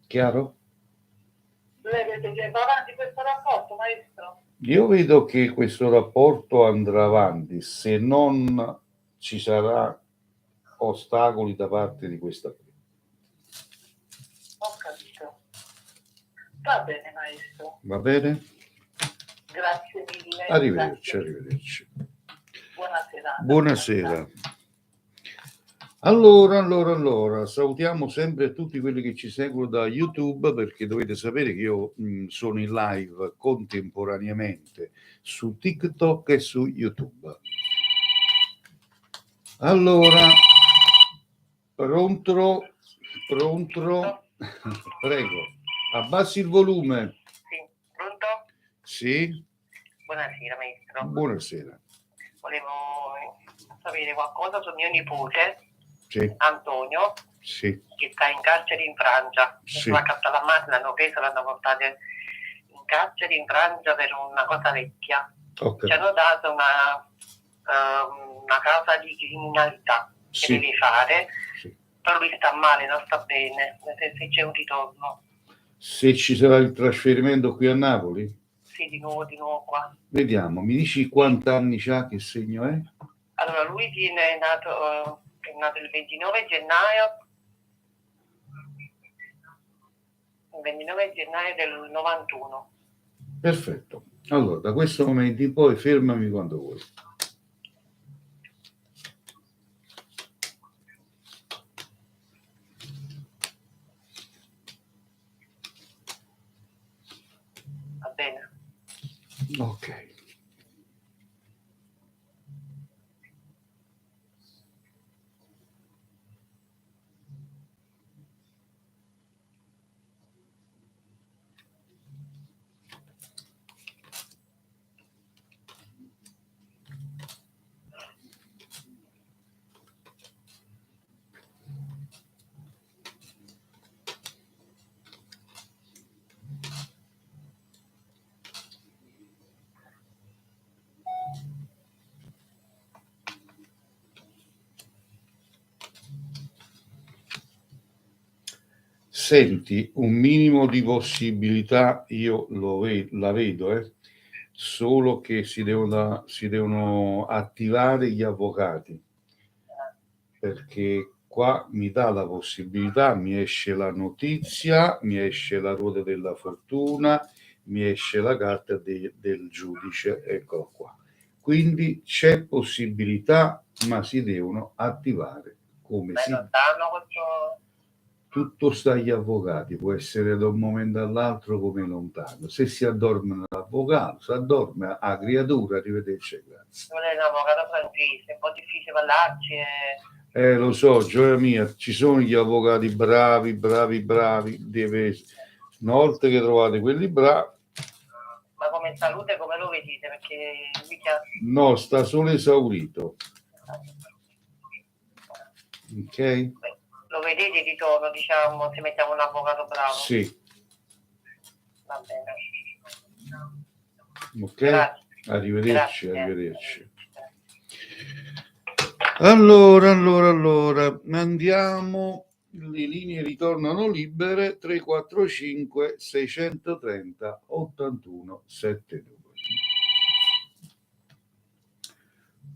[SPEAKER 1] Chiaro?
[SPEAKER 6] Lei vede che va avanti questo rapporto, maestro?
[SPEAKER 1] Io vedo che questo rapporto andrà avanti se non ci sarà ostacoli da parte di questa qui.
[SPEAKER 6] Ho capito. Va bene, maestro.
[SPEAKER 1] Va bene?
[SPEAKER 6] Grazie mille.
[SPEAKER 1] Arrivederci.
[SPEAKER 6] Buonasera.
[SPEAKER 1] Buonasera. Allora, salutiamo sempre tutti quelli che ci seguono da YouTube, perché dovete sapere che io sono in live contemporaneamente su TikTok e su YouTube. Allora, pronto? Prego, abbassi il volume.
[SPEAKER 4] Sì, pronto?
[SPEAKER 1] Sì?
[SPEAKER 4] Buonasera, maestro.
[SPEAKER 1] Buonasera.
[SPEAKER 4] Volevo sapere qualcosa su mio nipote,
[SPEAKER 1] Sì.
[SPEAKER 4] Antonio,
[SPEAKER 1] Sì.
[SPEAKER 4] che sta in carcere in Francia.
[SPEAKER 1] Sì.
[SPEAKER 4] La Castellammare l'hanno preso, l'hanno portato in carcere in Francia per una cosa vecchia.
[SPEAKER 1] Okay.
[SPEAKER 4] Ci hanno dato una causa di criminalità che
[SPEAKER 1] sì.
[SPEAKER 4] deve fare,
[SPEAKER 1] sì.
[SPEAKER 4] Però lui sta male, non sta bene, se c'è un ritorno.
[SPEAKER 1] Se ci sarà il trasferimento qui a Napoli?
[SPEAKER 4] Sì, di nuovo qua.
[SPEAKER 1] Vediamo, mi dici quanti anni c'ha, che segno è?
[SPEAKER 4] Allora, lui è nato il 29 gennaio. Il 29 gennaio del 91.
[SPEAKER 1] Perfetto. Allora, da questo momento in poi fermami quando vuoi.
[SPEAKER 4] Va bene.
[SPEAKER 1] Ok. Senti, un minimo di possibilità io la vedo, solo che si devono attivare gli avvocati, perché qua mi dà la possibilità, mi esce la notizia, mi esce la ruota della fortuna, mi esce la carta del giudice, eccolo qua. Quindi c'è possibilità, ma si devono attivare. Come si... Tutto sta agli avvocati, può essere da un momento all'altro come lontano. Se si addorme l'avvocato, si addorme la creatura, arrivederci, grazie.
[SPEAKER 6] Non è un avvocato francese, è un po' difficile parlarci.
[SPEAKER 1] Lo so, gioia mia, ci sono gli avvocati bravi, una volta che trovate quelli bravi.
[SPEAKER 6] Ma come salute come lo vedete? Perché
[SPEAKER 1] no, sta solo esaurito. Ok?
[SPEAKER 6] Lo vedete di torno, diciamo, se mettiamo un avvocato bravo?
[SPEAKER 1] Sì.
[SPEAKER 6] Va bene.
[SPEAKER 1] Ok?
[SPEAKER 6] Grazie.
[SPEAKER 1] Arrivederci,
[SPEAKER 6] Grazie.
[SPEAKER 1] arrivederci. Allora, andiamo. Le linee ritornano libere. 345 630 81 72.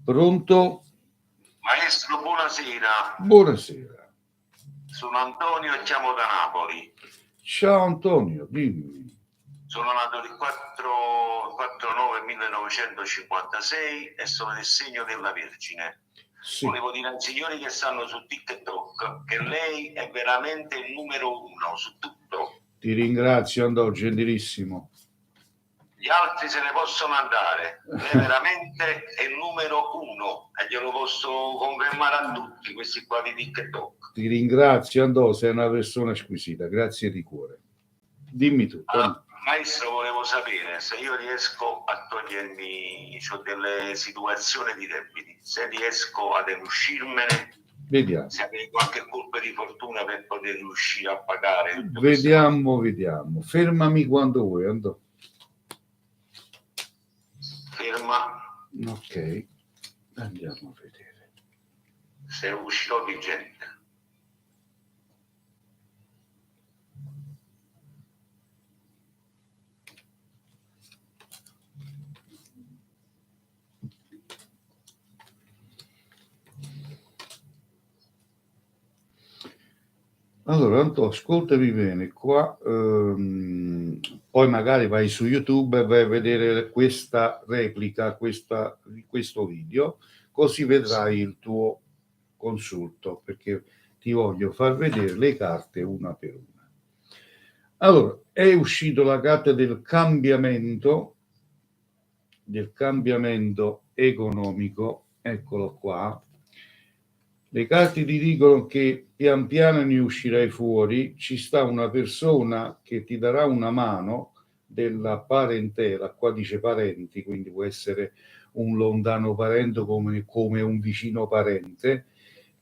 [SPEAKER 1] Pronto?
[SPEAKER 3] Maestro, buonasera.
[SPEAKER 1] Buonasera.
[SPEAKER 3] Sono Antonio e chiamo da Napoli.
[SPEAKER 1] Ciao Antonio, dimmi.
[SPEAKER 3] Sono nato il 4/9/1956 e sono del segno della Vergine. Sì. Volevo dire ai signori che stanno su TikTok che lei è veramente il numero 1 su tutto.
[SPEAKER 1] Ti ringrazio, Andò, gentilissimo.
[SPEAKER 3] Gli altri se ne possono andare. Lei veramente è il numero 1 e glielo posso confermare a tutti questi qua di TikTok.
[SPEAKER 1] Ti ringrazio, Andò, sei una persona squisita, grazie di cuore. Dimmi tutto.
[SPEAKER 3] Maestro, volevo sapere se io riesco a togliermi, ho delle situazioni di debiti, se riesco ad uscirmene.
[SPEAKER 1] Vediamo.
[SPEAKER 3] Se avevi qualche colpo di fortuna per poter riuscire a pagare.
[SPEAKER 1] Vediamo. Fermami quando vuoi, Andò.
[SPEAKER 3] Ferma.
[SPEAKER 1] Ok, andiamo a vedere.
[SPEAKER 3] Se uscirò vigente.
[SPEAKER 1] Allora, Anto, ascoltami bene, qua poi magari vai su YouTube e vai a vedere questa replica, questo video, così vedrai il tuo consulto, perché ti voglio far vedere le carte una per una. Allora, è uscito la carta del cambiamento economico, eccolo qua. Le carte ti dicono che pian piano ne uscirai fuori, ci sta una persona che ti darà una mano della parentela, qua dice parenti, quindi può essere un lontano parente come un vicino parente,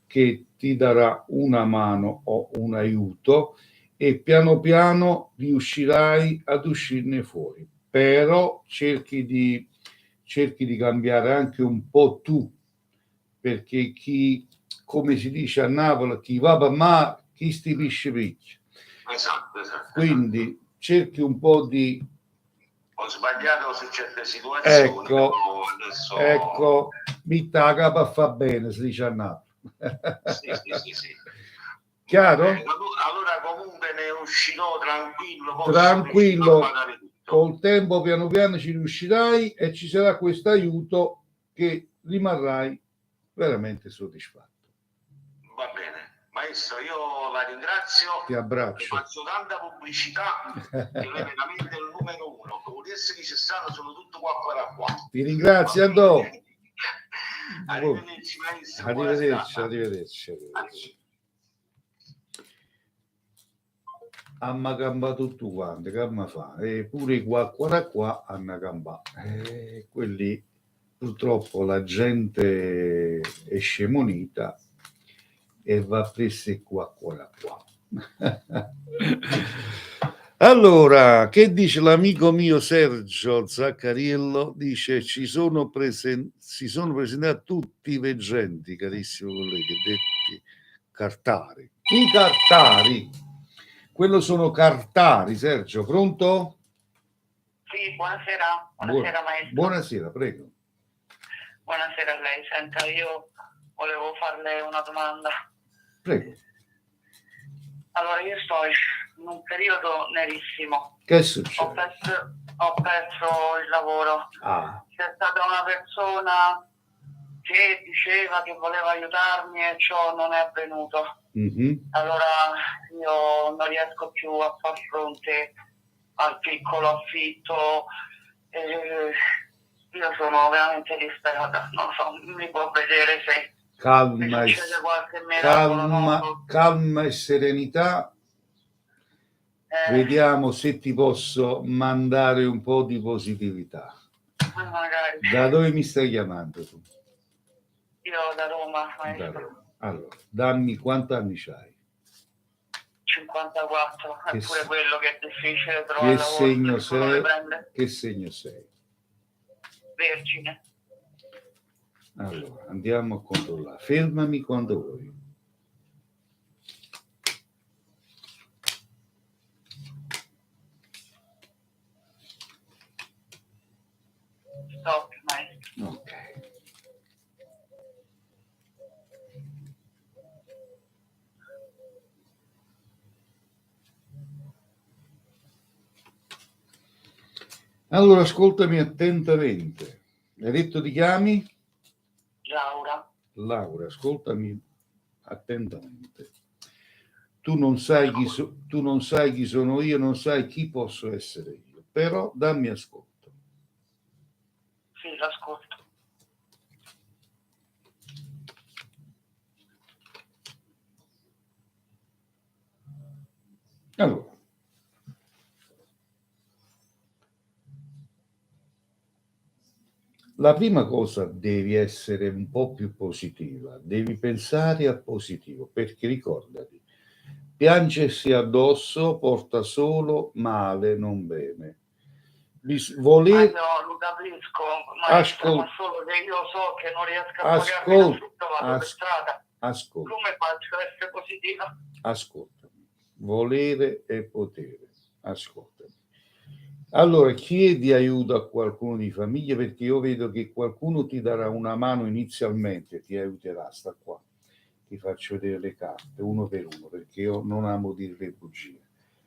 [SPEAKER 1] che ti darà una mano o un aiuto e piano piano riuscirai ad uscirne fuori. Però cerchi di cambiare anche un po' tu, perché come si dice a Napoli, chi va per ma, chi stipisce picchia.
[SPEAKER 3] Esatto.
[SPEAKER 1] Quindi cerchi un po' di...
[SPEAKER 3] Ho sbagliato su certe situazioni.
[SPEAKER 1] Ecco, mitta la capa fa bene, si dice a Napoli.
[SPEAKER 3] Sì.
[SPEAKER 1] Chiaro?
[SPEAKER 3] Allora comunque ne uscirò tranquillo.
[SPEAKER 1] Tranquillo, col tempo piano piano ci riuscirai e ci sarà questo aiuto che rimarrai veramente soddisfatto.
[SPEAKER 3] Va bene, maestro, io la ringrazio.
[SPEAKER 1] Ti abbraccio.
[SPEAKER 3] Ti faccio tanta pubblicità, che è veramente il numero 1. Volessi che ci stanno, sono tutto qua.
[SPEAKER 1] Ti ringrazio, Andò.
[SPEAKER 3] Arrivederci, maestro.
[SPEAKER 1] Arrivederci. Amma gamba tutto quanto, che amma fa? E pure qua hanno gamba. Quelli purtroppo la gente è scemonita e va presa qua. Allora, che dice l'amico mio Sergio Zaccariello? Dice si sono presentati tutti i veggenti, carissimo collega, detti cartari. I cartari. Quello sono Cartari, Sergio, pronto?
[SPEAKER 6] Sì, buonasera. Buonasera, maestro.
[SPEAKER 1] Buonasera, prego.
[SPEAKER 6] Buonasera a lei. Senta, io volevo farle una domanda.
[SPEAKER 1] Prego.
[SPEAKER 6] Allora, io sto in un periodo nerissimo.
[SPEAKER 1] Che succede?
[SPEAKER 6] Ho perso il lavoro. C'è stata una persona che diceva che voleva aiutarmi e ciò non è avvenuto. Allora io non riesco più a far fronte al piccolo affitto. Io sono veramente disperata. Non so, mi può vedere se
[SPEAKER 1] calma
[SPEAKER 6] succede qualche miracolo.
[SPEAKER 1] Calma e serenità. Vediamo se ti posso mandare un po' di positività.
[SPEAKER 6] Magari.
[SPEAKER 1] Da dove mi stai chiamando tu?
[SPEAKER 6] Io da Roma, maestro.
[SPEAKER 1] Da Roma. Allora, dammi quanti anni c'hai?
[SPEAKER 6] 54, è pure quello che è difficile trovare lavoro.
[SPEAKER 1] Segno sei? Che segno sei?
[SPEAKER 6] Vergine.
[SPEAKER 1] Allora, andiamo a controllare. Fermami quando vuoi.
[SPEAKER 6] Stop, maestro.
[SPEAKER 1] Ok. Allora, ascoltami attentamente. Hai detto ti chiami? Laura, ascoltami attentamente. Tu non sai chi sono io, non sai chi posso essere io, però dammi ascolto.
[SPEAKER 6] Sì, l'ascolto.
[SPEAKER 1] Allora, la prima cosa, devi essere un po' più positiva, devi pensare a positivo, perché ricordati, piangersi addosso porta solo male, non bene.
[SPEAKER 6] Voler... io lo capisco, ma solo che io so che non riesco a pagarmi l'affitto, vado per strada. Come faccio a essere positiva?
[SPEAKER 1] Ascoltami, volere e potere, ascoltami. Allora, chiedi aiuto a qualcuno di famiglia, perché io vedo che qualcuno ti darà una mano inizialmente, ti aiuterà, sta qua. Ti faccio vedere le carte, uno per uno, perché io non amo dire le bugie.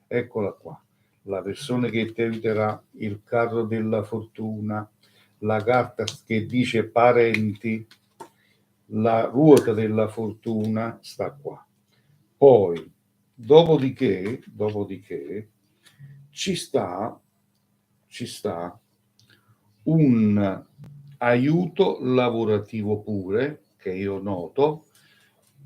[SPEAKER 1] Eccola qua, la persona che ti aiuterà, il carro della fortuna, la carta che dice parenti, la ruota della fortuna, sta qua. Poi, dopodiché ci sta un aiuto lavorativo pure, che io noto,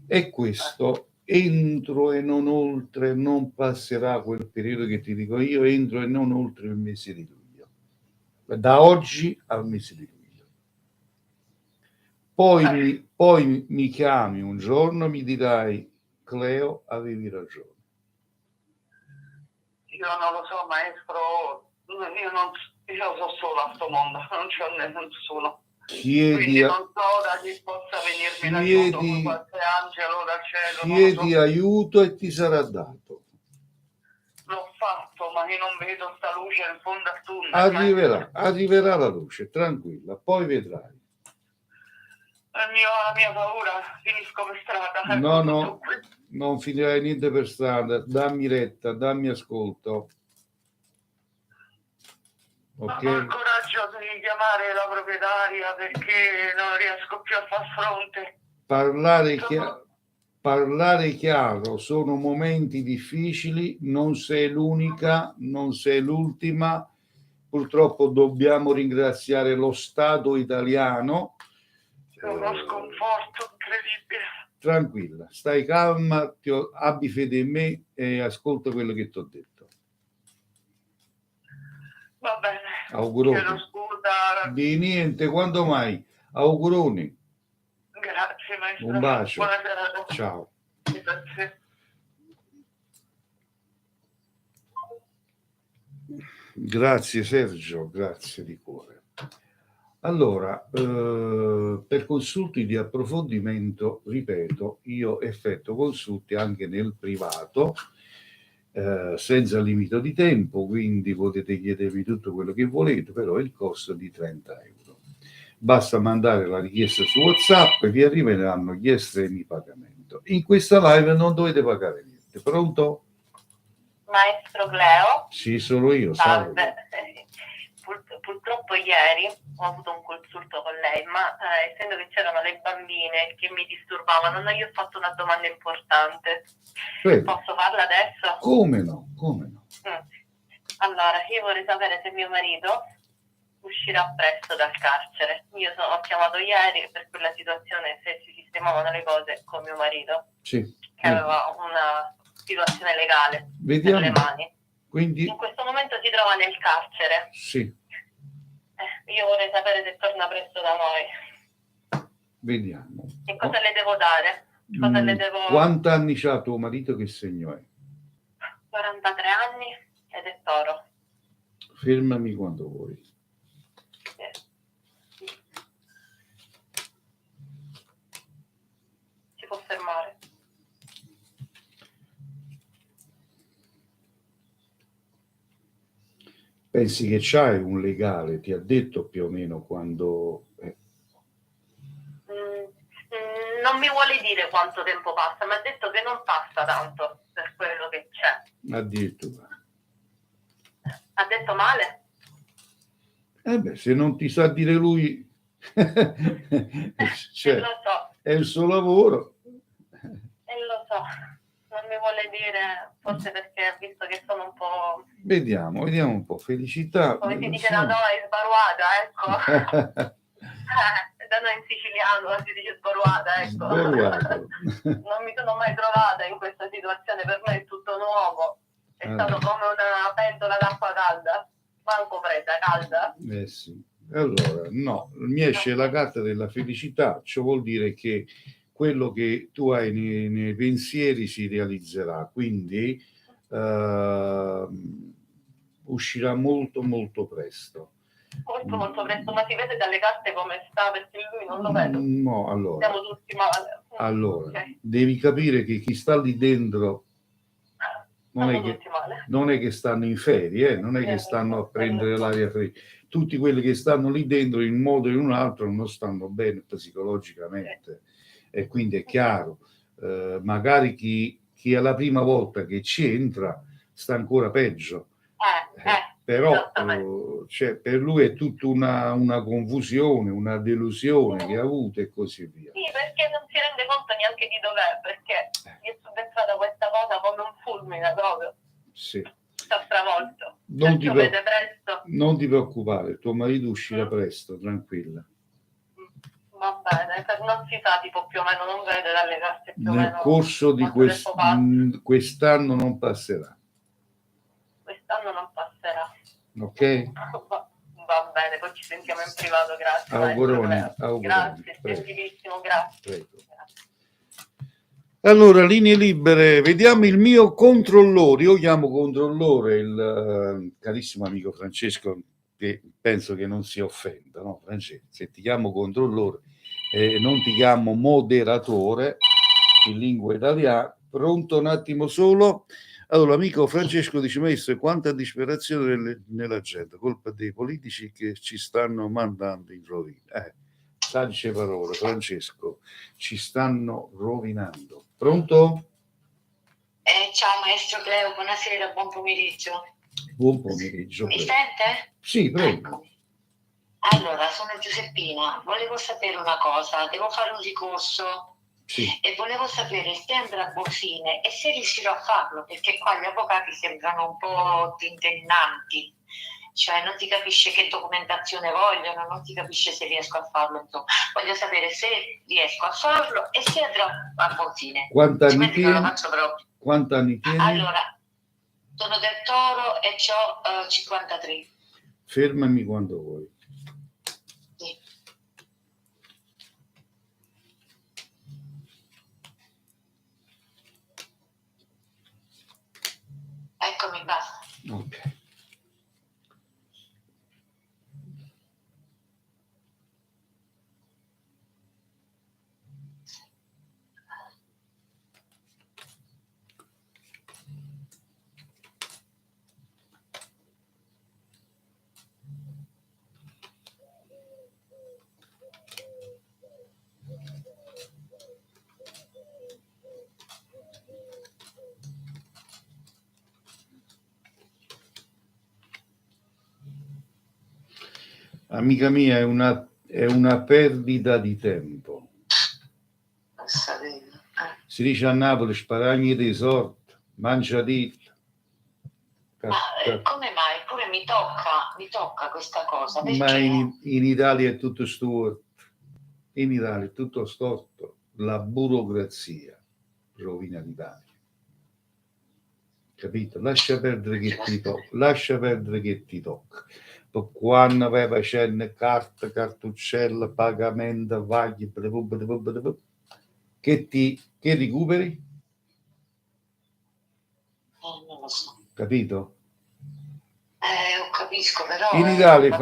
[SPEAKER 1] e questo entro e non oltre, non passerà quel periodo che ti dico io, entro e non oltre il mese di luglio, da oggi al mese di luglio. Poi mi chiami un giorno e mi dirai: Cleo, avevi ragione.
[SPEAKER 6] Io non lo so, maestro, io so solo a sto mondo, non c'è nessuno. Quindi non so da chi possa venirmi in aiuto, qualche angelo dal cielo.
[SPEAKER 1] Chiedi aiuto e ti sarà dato.
[SPEAKER 6] L'ho fatto, ma io non vedo sta luce in fondo al tunnel.
[SPEAKER 1] Arriverà la luce, tranquilla, poi vedrai.
[SPEAKER 6] La mia paura, finisco per strada.
[SPEAKER 1] No, non finirai niente per strada, dammi retta, dammi ascolto.
[SPEAKER 6] Okay. Ma ho il coraggio di chiamare la proprietaria perché non riesco più a far fronte.
[SPEAKER 1] Parlare chiaro, sono momenti difficili, non sei l'unica, non sei l'ultima. Purtroppo dobbiamo ringraziare lo Stato italiano.
[SPEAKER 6] C'è uno sconforto incredibile.
[SPEAKER 1] Tranquilla, stai calma, abbi fede in me e ascolta quello che ti ho detto.
[SPEAKER 6] Va bene.
[SPEAKER 1] Auguroni.
[SPEAKER 6] Scusa.
[SPEAKER 1] Di niente, quando mai? Auguroni.
[SPEAKER 6] Grazie, maestro.
[SPEAKER 1] Un bacio.
[SPEAKER 6] Buonasera.
[SPEAKER 1] Ciao.
[SPEAKER 6] Grazie.
[SPEAKER 1] Grazie Sergio, grazie di cuore. Allora, per consulti di approfondimento, ripeto, io effettuo consulti anche nel privato, senza limite di tempo, quindi potete chiedermi tutto quello che volete, però il costo è di 30 euro. Basta mandare la richiesta su WhatsApp e vi arriveranno gli estremi di pagamento. In questa live non dovete pagare niente. Pronto?
[SPEAKER 6] Maestro Cleo?
[SPEAKER 1] Sì, sono io.
[SPEAKER 6] Salve. Purtroppo ieri ho avuto un consulto con lei, ma essendo che c'erano le bambine che mi disturbavano, io ho fatto una domanda importante.
[SPEAKER 1] Prego.
[SPEAKER 6] Posso farla adesso?
[SPEAKER 1] Come no?
[SPEAKER 6] Allora, io vorrei sapere se mio marito uscirà presto dal carcere. Ho chiamato ieri per quella situazione, se si sistemavano le cose con mio marito,
[SPEAKER 1] sì,
[SPEAKER 6] che aveva una situazione legale.
[SPEAKER 1] Vediamo.
[SPEAKER 6] Per le mani.
[SPEAKER 1] Quindi...
[SPEAKER 6] In questo momento si trova nel carcere.
[SPEAKER 1] Sì.
[SPEAKER 6] Io vorrei sapere se torna presto da noi.
[SPEAKER 1] Vediamo.
[SPEAKER 6] E cosa le devo dare? Cosa le devo...
[SPEAKER 1] Quanti anni c'ha tuo marito? Che segno è?
[SPEAKER 6] 43 anni ed è toro.
[SPEAKER 1] Fermami quando vuoi.
[SPEAKER 6] Sì. Si può fermare.
[SPEAKER 1] Pensi che c'hai un legale? Ti ha detto più o meno quando...
[SPEAKER 6] Non mi vuole dire quanto tempo passa, mi ha detto che non passa tanto per quello che c'è.
[SPEAKER 1] Addirittura.
[SPEAKER 6] Ha detto male?
[SPEAKER 1] Se non ti sa dire lui, cioè,
[SPEAKER 6] lo so.
[SPEAKER 1] È il suo lavoro.
[SPEAKER 6] Lo so, non mi vuole dire, forse perché ha visto che sono un po'...
[SPEAKER 1] Vediamo un po'. Felicità.
[SPEAKER 6] Come si dice da noi, sbaruata, ecco. Da noi in siciliano si dice sbaruata, ecco. Non mi sono mai trovata in questa situazione, per me è tutto nuovo. È stato come una pentola d'acqua calda, manco fredda, calda.
[SPEAKER 1] Sì. Allora, no, mi esce la carta della felicità, ciò vuol dire che quello che tu hai nei pensieri si realizzerà, quindi uscirà molto molto presto.
[SPEAKER 6] Molto presto, ma si vede dalle carte come sta, perché lui non lo vedo.
[SPEAKER 1] No, allora.
[SPEAKER 6] Siamo tutti male.
[SPEAKER 1] Allora,
[SPEAKER 6] okay.
[SPEAKER 1] Devi capire che chi sta lì dentro non è che stanno in ferie, non è che stanno a prendere l'aria fresca. Tutti quelli che stanno lì dentro in un modo o in un altro non stanno bene psicologicamente. E quindi è chiaro, magari chi è la prima volta che ci entra sta ancora peggio. Però per lui è tutta una confusione, una delusione che ha avuto e così via.
[SPEAKER 6] Sì, perché non si rende conto neanche di dov'è, perché gli è subentrata questa cosa come un fulmine proprio.
[SPEAKER 1] Sì.
[SPEAKER 6] Sta stravolto.
[SPEAKER 1] Non ti preoccupare, tuo marito uscirà presto, tranquilla.
[SPEAKER 6] Va bene, non si sa, tipo più o meno, non vede dalle carte più o meno.
[SPEAKER 1] Nel corso di quest'anno non passerà.
[SPEAKER 6] Quest'anno non passerà.
[SPEAKER 1] Ok?
[SPEAKER 6] Va bene, poi ci sentiamo in privato, grazie.
[SPEAKER 1] Auguroni.
[SPEAKER 6] Grazie, gentilissimo, grazie.
[SPEAKER 1] Prego. Allora, linee libere, vediamo il mio controllore. Io chiamo controllore il carissimo amico Francesco, che penso che non si offenda, no? Francesco, se ti chiamo controllore, non ti chiamo moderatore in lingua italiana. Pronto un attimo solo. Allora, l'amico Francesco dice: maestro, quanta disperazione nella gente, colpa dei politici che ci stanno mandando in rovina. Sagge parole, Francesco, ci stanno rovinando. Pronto?
[SPEAKER 7] Ciao maestro Cleo, buonasera, buon pomeriggio.
[SPEAKER 1] Buon pomeriggio.
[SPEAKER 7] Mi sente?
[SPEAKER 1] Sì, prego.
[SPEAKER 7] Allora, sono Giuseppina, volevo sapere una cosa, devo fare un ricorso. Sì. E volevo sapere se andrà a Borsine e se riuscirò a farlo, perché qua gli avvocati sembrano un po' tentennanti, cioè non si capisce che documentazione vogliono, non si capisce se riesco a farlo, insomma. Voglio sapere se riesco a farlo e se andrò a Borsine.
[SPEAKER 1] Quant'anni tieni?
[SPEAKER 7] Allora, sono del Toro e ho 53.
[SPEAKER 1] Fermami quando vuoi.
[SPEAKER 7] Sì. Eccomi, basta.
[SPEAKER 1] Ok. Amica mia, è una perdita di tempo. Si dice a Napoli, sparagni dei sorti, mangia ditto.
[SPEAKER 7] Come mai? Pure mi tocca questa cosa. Perché?
[SPEAKER 1] Ma in Italia è tutto storto. In Italia è tutto storto. La burocrazia rovina l'Italia. Capito? Lascia perdere che ti tocca. Quando vai facendo carta, cartuccella, pagamento, vaghi, che recuperi?
[SPEAKER 7] Non lo so.
[SPEAKER 1] Capito?
[SPEAKER 7] Capisco, però
[SPEAKER 1] in Italia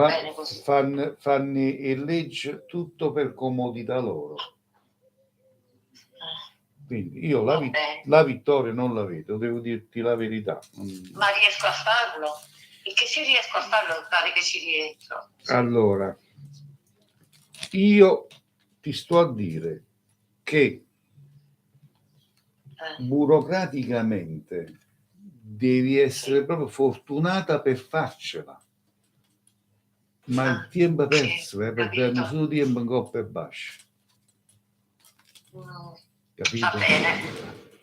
[SPEAKER 1] fanno in legge tutto per comodità loro. Quindi io la vittoria non la vedo, devo dirti la verità.
[SPEAKER 7] Ma riesco a farlo? E che se riesco a farlo, pare che ci rientro.
[SPEAKER 1] Allora, io ti sto a dire che burocraticamente devi essere proprio fortunata per farcela. Ma il tempo perso, perché non solo tempo in coppa e bascia. Capito?
[SPEAKER 7] Va bene.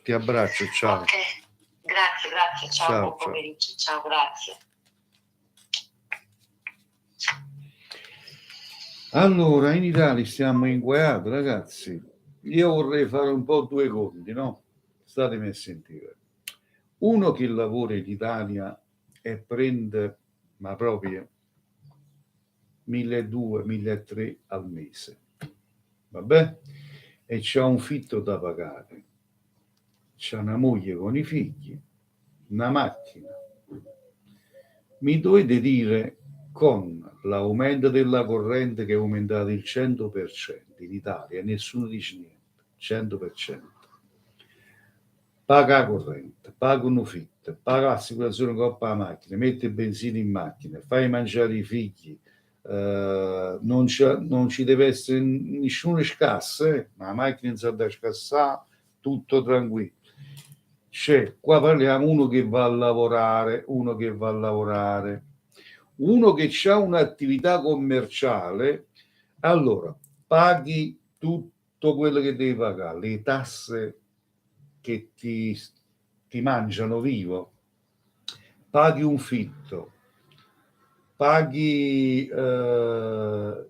[SPEAKER 1] Ti abbraccio, ciao.
[SPEAKER 7] Okay. Grazie, ciao, buon pomeriggio, ciao, grazie.
[SPEAKER 1] Allora, in Italia stiamo inguaiati, ragazzi. Io vorrei fare un po' due conti, no? Statemi a sentire. Uno che lavora in Italia e prende, ma proprio 1.200, 1.300 al mese, vabbè? E c'ha un fitto da pagare, c'ha una moglie con i figli, una macchina. Mi dovete dire, con l'aumento della corrente che è aumentato il 100% in Italia, nessuno dice niente, 100%. Paga la corrente, paga un fitto, paga l'assicurazione coppa la macchina, mette benzina in macchina, fai mangiare i figli, non ci deve essere nessuno scasso, ma la macchina non si deve scassare, tutto tranquillo. Qua parliamo uno che va a lavorare, uno che ha un'attività commerciale, allora paghi tutto quello che devi pagare, le tasse che ti mangiano vivo, paghi un fitto, paghi per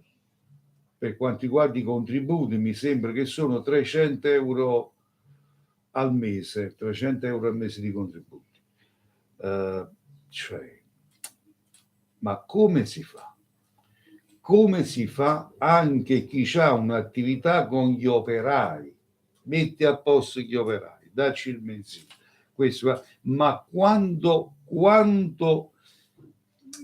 [SPEAKER 1] quanto riguarda i contributi, mi sembra che sono 300 euro al mese, 300 euro al mese di contributi. Ma come si fa? Come si fa anche chi ha un'attività con gli operai? Metti a posto gli operai, dacci il mensile. Questo, ma quando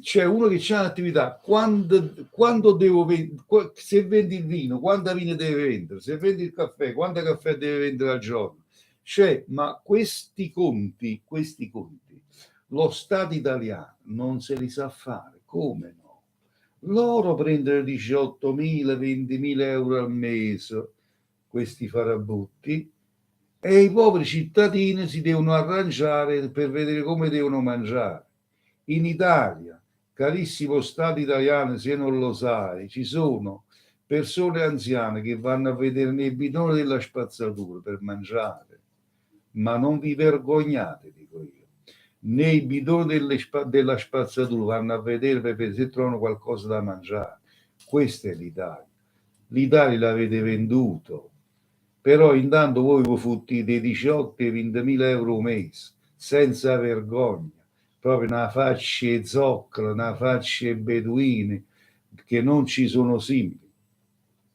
[SPEAKER 1] c'è uno che c'ha un'attività, quando devo vendere, se vendi il vino, quanta vino deve vendere, se vendi il caffè, quanto caffè deve vendere al giorno? Ma questi conti, lo Stato italiano non se li sa fare, come no? Loro prendono 18.000, 20.000 euro al mese, questi farabutti, e i poveri cittadini si devono arrangiare per vedere come devono mangiare. In Italia, carissimo Stato italiano, se non lo sai, ci sono persone anziane che vanno a vedere nei bidoni della spazzatura per mangiare. Ma non vi vergognate, dico io. Nei bidoni della spazzatura vanno a vedere per se trovano qualcosa da mangiare. Questa è l'Italia. L'Italia l'avete venduto. Però intanto voi vi fottite 18 e 20.000 euro al mese, senza vergogna. Proprio una faccia zoccola, una faccia beduine, che non ci sono simili.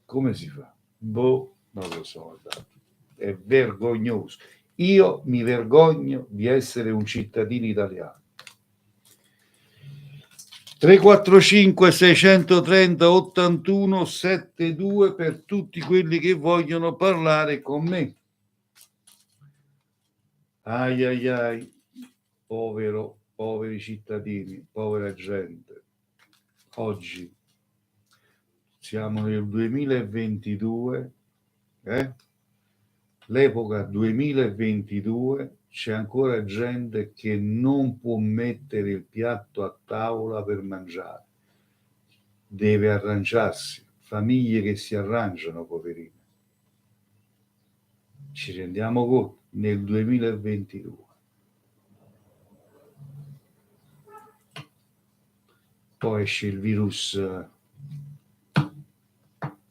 [SPEAKER 1] Come si fa? Non lo so, è vergognoso. Io mi vergogno di essere un cittadino italiano. 345 630 81 72 per tutti quelli che vogliono parlare con me. Ai, poveri cittadini, povera gente. Oggi siamo nel 2022, l'epoca 2022, c'è ancora gente che non può mettere il piatto a tavola per mangiare. deve arrangiarsi, famiglie che si arrangiano, poverine. Ci rendiamo conto nel 2022. Poi esce il virus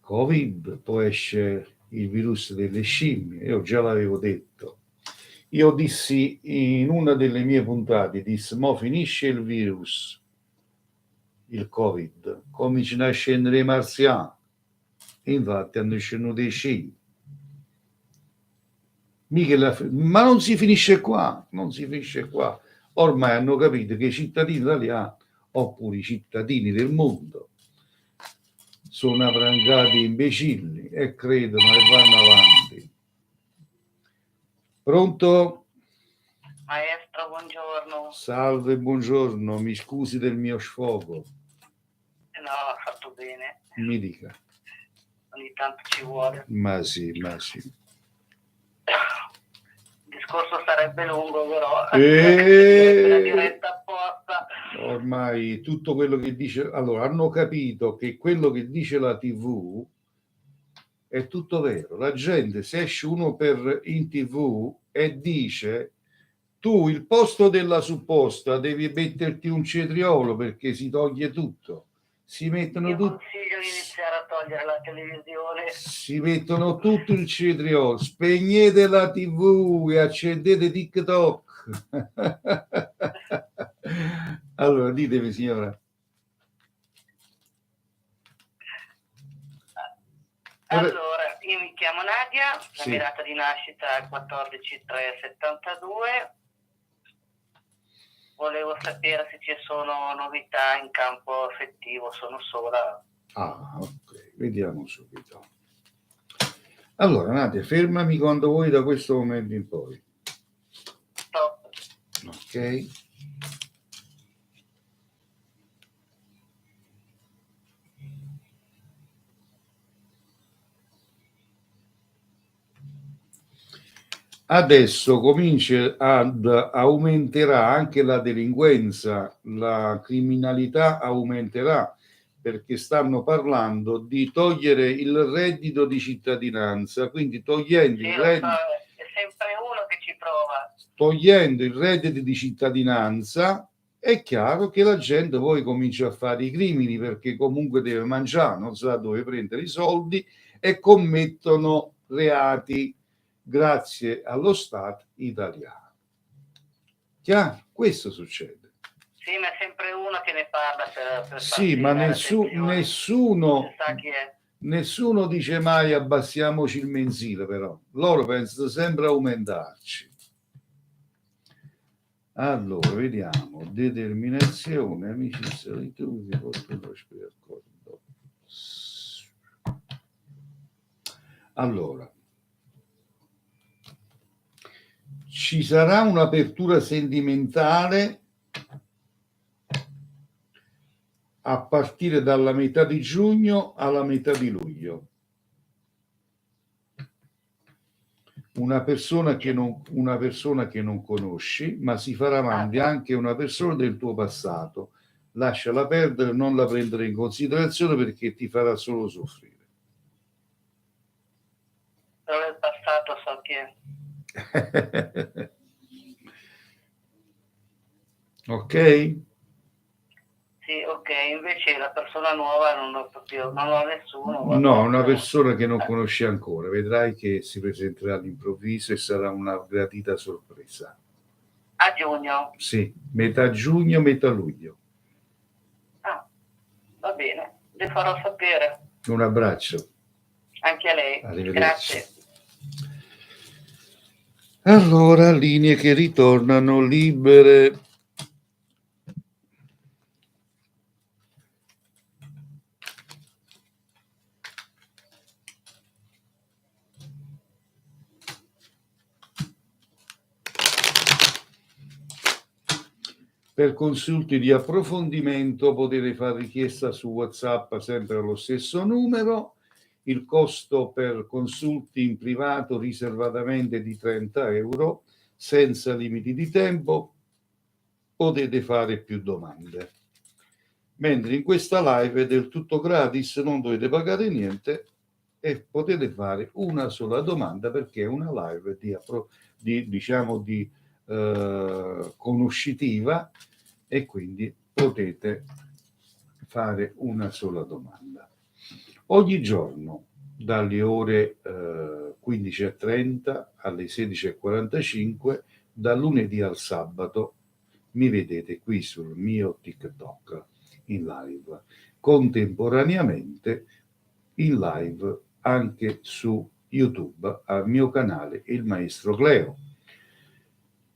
[SPEAKER 1] Covid, poi esce il virus delle scimmie. Io già l'avevo detto. Io dissi in una delle mie puntate, dissi, mo finisce il virus, il Covid, cominciano a scendere i marziani. Infatti hanno scenuto i scimmie. Ma non si finisce qua, non si finisce qua. Ormai hanno capito che i cittadini italiani, oppure i cittadini del mondo, sono avrangati imbecilli e credono e vanno avanti. Pronto?
[SPEAKER 6] Maestro, buongiorno.
[SPEAKER 1] Salve, buongiorno, mi scusi del mio sfogo.
[SPEAKER 6] No, ha fatto bene.
[SPEAKER 1] Mi dica.
[SPEAKER 6] Ogni tanto ci vuole.
[SPEAKER 1] Ma sì, ma sì.
[SPEAKER 6] Il discorso sarebbe lungo, però la diretta apposta.
[SPEAKER 1] Ormai tutto quello che dice, allora hanno capito che quello che dice la TV è tutto vero. La gente, se esce uno in TV e dice tu il posto della supposta devi metterti un cetriolo perché si toglie tutto. Si mettono
[SPEAKER 6] Io consiglio di iniziare a togliere la televisione.
[SPEAKER 1] Si mettono tutto il cetriolo. Spegnete la TV e accendete TikTok. Allora, ditemi, signora.
[SPEAKER 6] Allora, io mi chiamo Nadia,
[SPEAKER 1] sì.
[SPEAKER 6] La mia data di nascita è 14/3/72. Volevo sapere se ci sono novità in campo affettivo, sono sola.
[SPEAKER 1] Ah, ok, vediamo subito. Allora, Nadia, fermami quando vuoi da questo momento in poi.
[SPEAKER 6] Stop.
[SPEAKER 1] Ok. Adesso aumenterà anche la delinquenza, la criminalità aumenterà, perché stanno parlando di togliere il reddito di cittadinanza, quindi togliendo il reddito,
[SPEAKER 6] è sempre uno che ci prova.
[SPEAKER 1] Togliendo il reddito di cittadinanza, è chiaro che la gente poi comincia a fare i crimini, perché comunque deve mangiare, non sa dove prendere i soldi e commettono reati grazie allo Stato italiano. Chiaro? Questo succede.
[SPEAKER 6] Sì, ma è sempre uno che ne parla per
[SPEAKER 1] sì, ma nessuno dice mai abbassiamoci il mensile, però loro pensano sempre a aumentarci. Allora, vediamo. Determinazione, amicizia, solitudine, accordo. Allora, ci sarà un'apertura sentimentale a partire dalla metà di giugno alla metà di luglio. Una persona che non conosci, ma si farà avanti anche una persona del tuo passato. Lasciala perdere, non la prendere in considerazione perché ti farà solo soffrire.
[SPEAKER 6] Però nel passato so che...
[SPEAKER 1] Ok?
[SPEAKER 6] Sì, ok, invece la persona nuova non ho nessuno.
[SPEAKER 1] No, una persona che non conosci ancora, vedrai che si presenterà all'improvviso e sarà una gratita sorpresa.
[SPEAKER 6] A giugno?
[SPEAKER 1] Sì, metà giugno, metà luglio.
[SPEAKER 6] Ah, va bene, le farò sapere.
[SPEAKER 1] Un abbraccio.
[SPEAKER 6] Anche a lei. Grazie.
[SPEAKER 1] Allora, linee che ritornano libere. Per consulti di approfondimento potete fare richiesta su WhatsApp sempre allo stesso numero. Il costo per consulti in privato riservatamente di 30 euro, senza limiti di tempo. Potete fare più domande. mentre in questa live è del tutto gratis, non dovete pagare niente e potete fare una sola domanda, perché è una live di conoscitiva, e quindi potete fare una sola domanda. Ogni giorno dalle ore 15:30 alle 16:45, dal lunedì al sabato, mi vedete qui sul mio TikTok in live, contemporaneamente in live anche su YouTube al mio canale Il Maestro Cleo.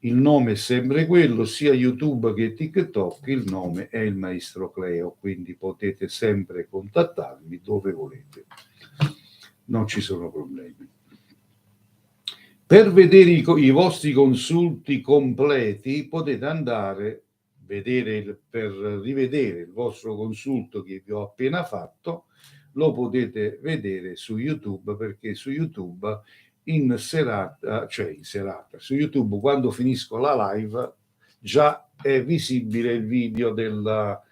[SPEAKER 1] Il nome è sempre quello, sia YouTube che TikTok, il nome è Il Maestro Cleo, quindi potete sempre contattarmi dove volete, non ci sono problemi. Per vedere i vostri consulti completi potete andare per rivedere il vostro consulto che vi ho appena fatto, lo potete vedere su YouTube, perché su YouTube su YouTube, quando finisco la live, già è visibile il video della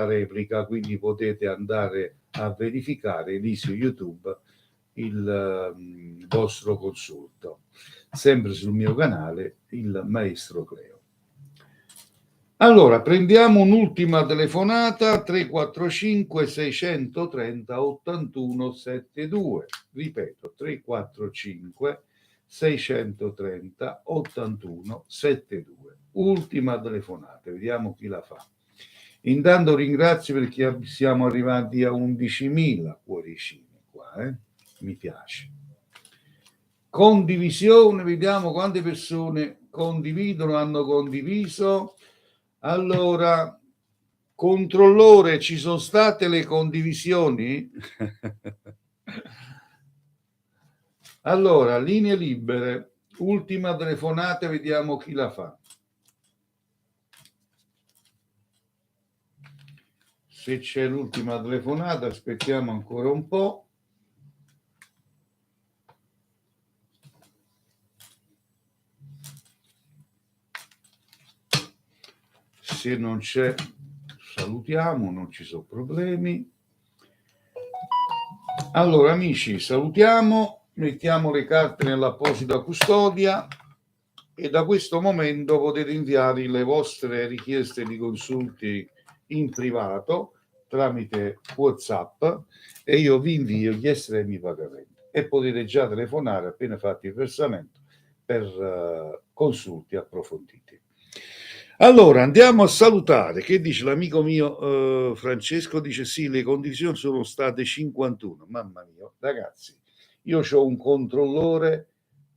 [SPEAKER 1] replica, quindi potete andare a verificare lì su YouTube il vostro consulto, sempre sul mio canale Il Maestro Cleo. Allora, prendiamo un'ultima telefonata, 345 630 81 72, ripeto, 345 630 81 72, ultima telefonata, vediamo chi la fa. Intanto ringrazio perché siamo arrivati a 11.000 cuoricini qua, mi piace. Condivisione, vediamo quante persone condividono, hanno condiviso. Allora, controllore, ci sono state le condivisioni? Allora, linee libere, ultima telefonata, vediamo chi la fa. Se c'è l'ultima telefonata, aspettiamo ancora un po'. Se non c'è, salutiamo, non ci sono problemi. Allora, amici, salutiamo, mettiamo le carte nell'apposita custodia e da questo momento potete inviare le vostre richieste di consulti in privato tramite WhatsApp e io vi invio gli estremi pagamenti e potete già telefonare appena fatti il versamento per consulti approfonditi. Allora, andiamo a salutare. Che dice l'amico mio Francesco? Dice sì, le condivisioni sono state 51. Mamma mia, ragazzi, io ho un controllore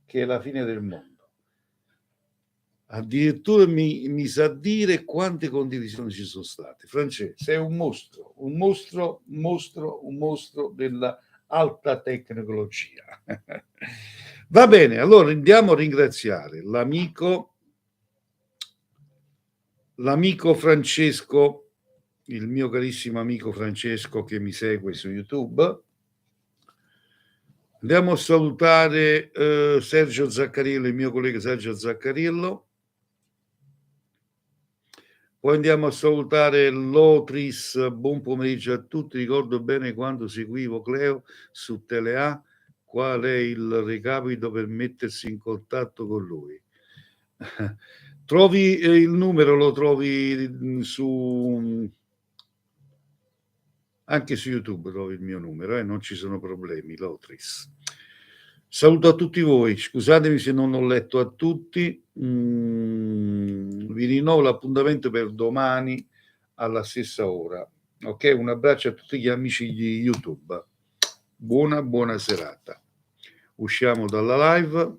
[SPEAKER 1] che è la fine del mondo. Addirittura mi sa dire quante condivisioni ci sono state. Francesco, sei un mostro della alta tecnologia. Va bene, allora andiamo a ringraziare l'amico Francesco, il mio carissimo amico Francesco che mi segue su YouTube. Andiamo a salutare Sergio Zaccarillo, il mio collega Sergio Zaccarillo. Poi andiamo a salutare Lotris, buon pomeriggio a tutti. Ricordo bene quando seguivo Cleo su Telea, qual è il recapito per mettersi in contatto con lui. Trovi il numero, lo trovi anche su YouTube, trovi il mio numero, non ci sono problemi, Lotris. Saluto a tutti voi, scusatemi se non ho letto a tutti, vi rinnovo l'appuntamento per domani alla stessa ora, ok? Un abbraccio a tutti gli amici di YouTube, buona serata. Usciamo dalla live.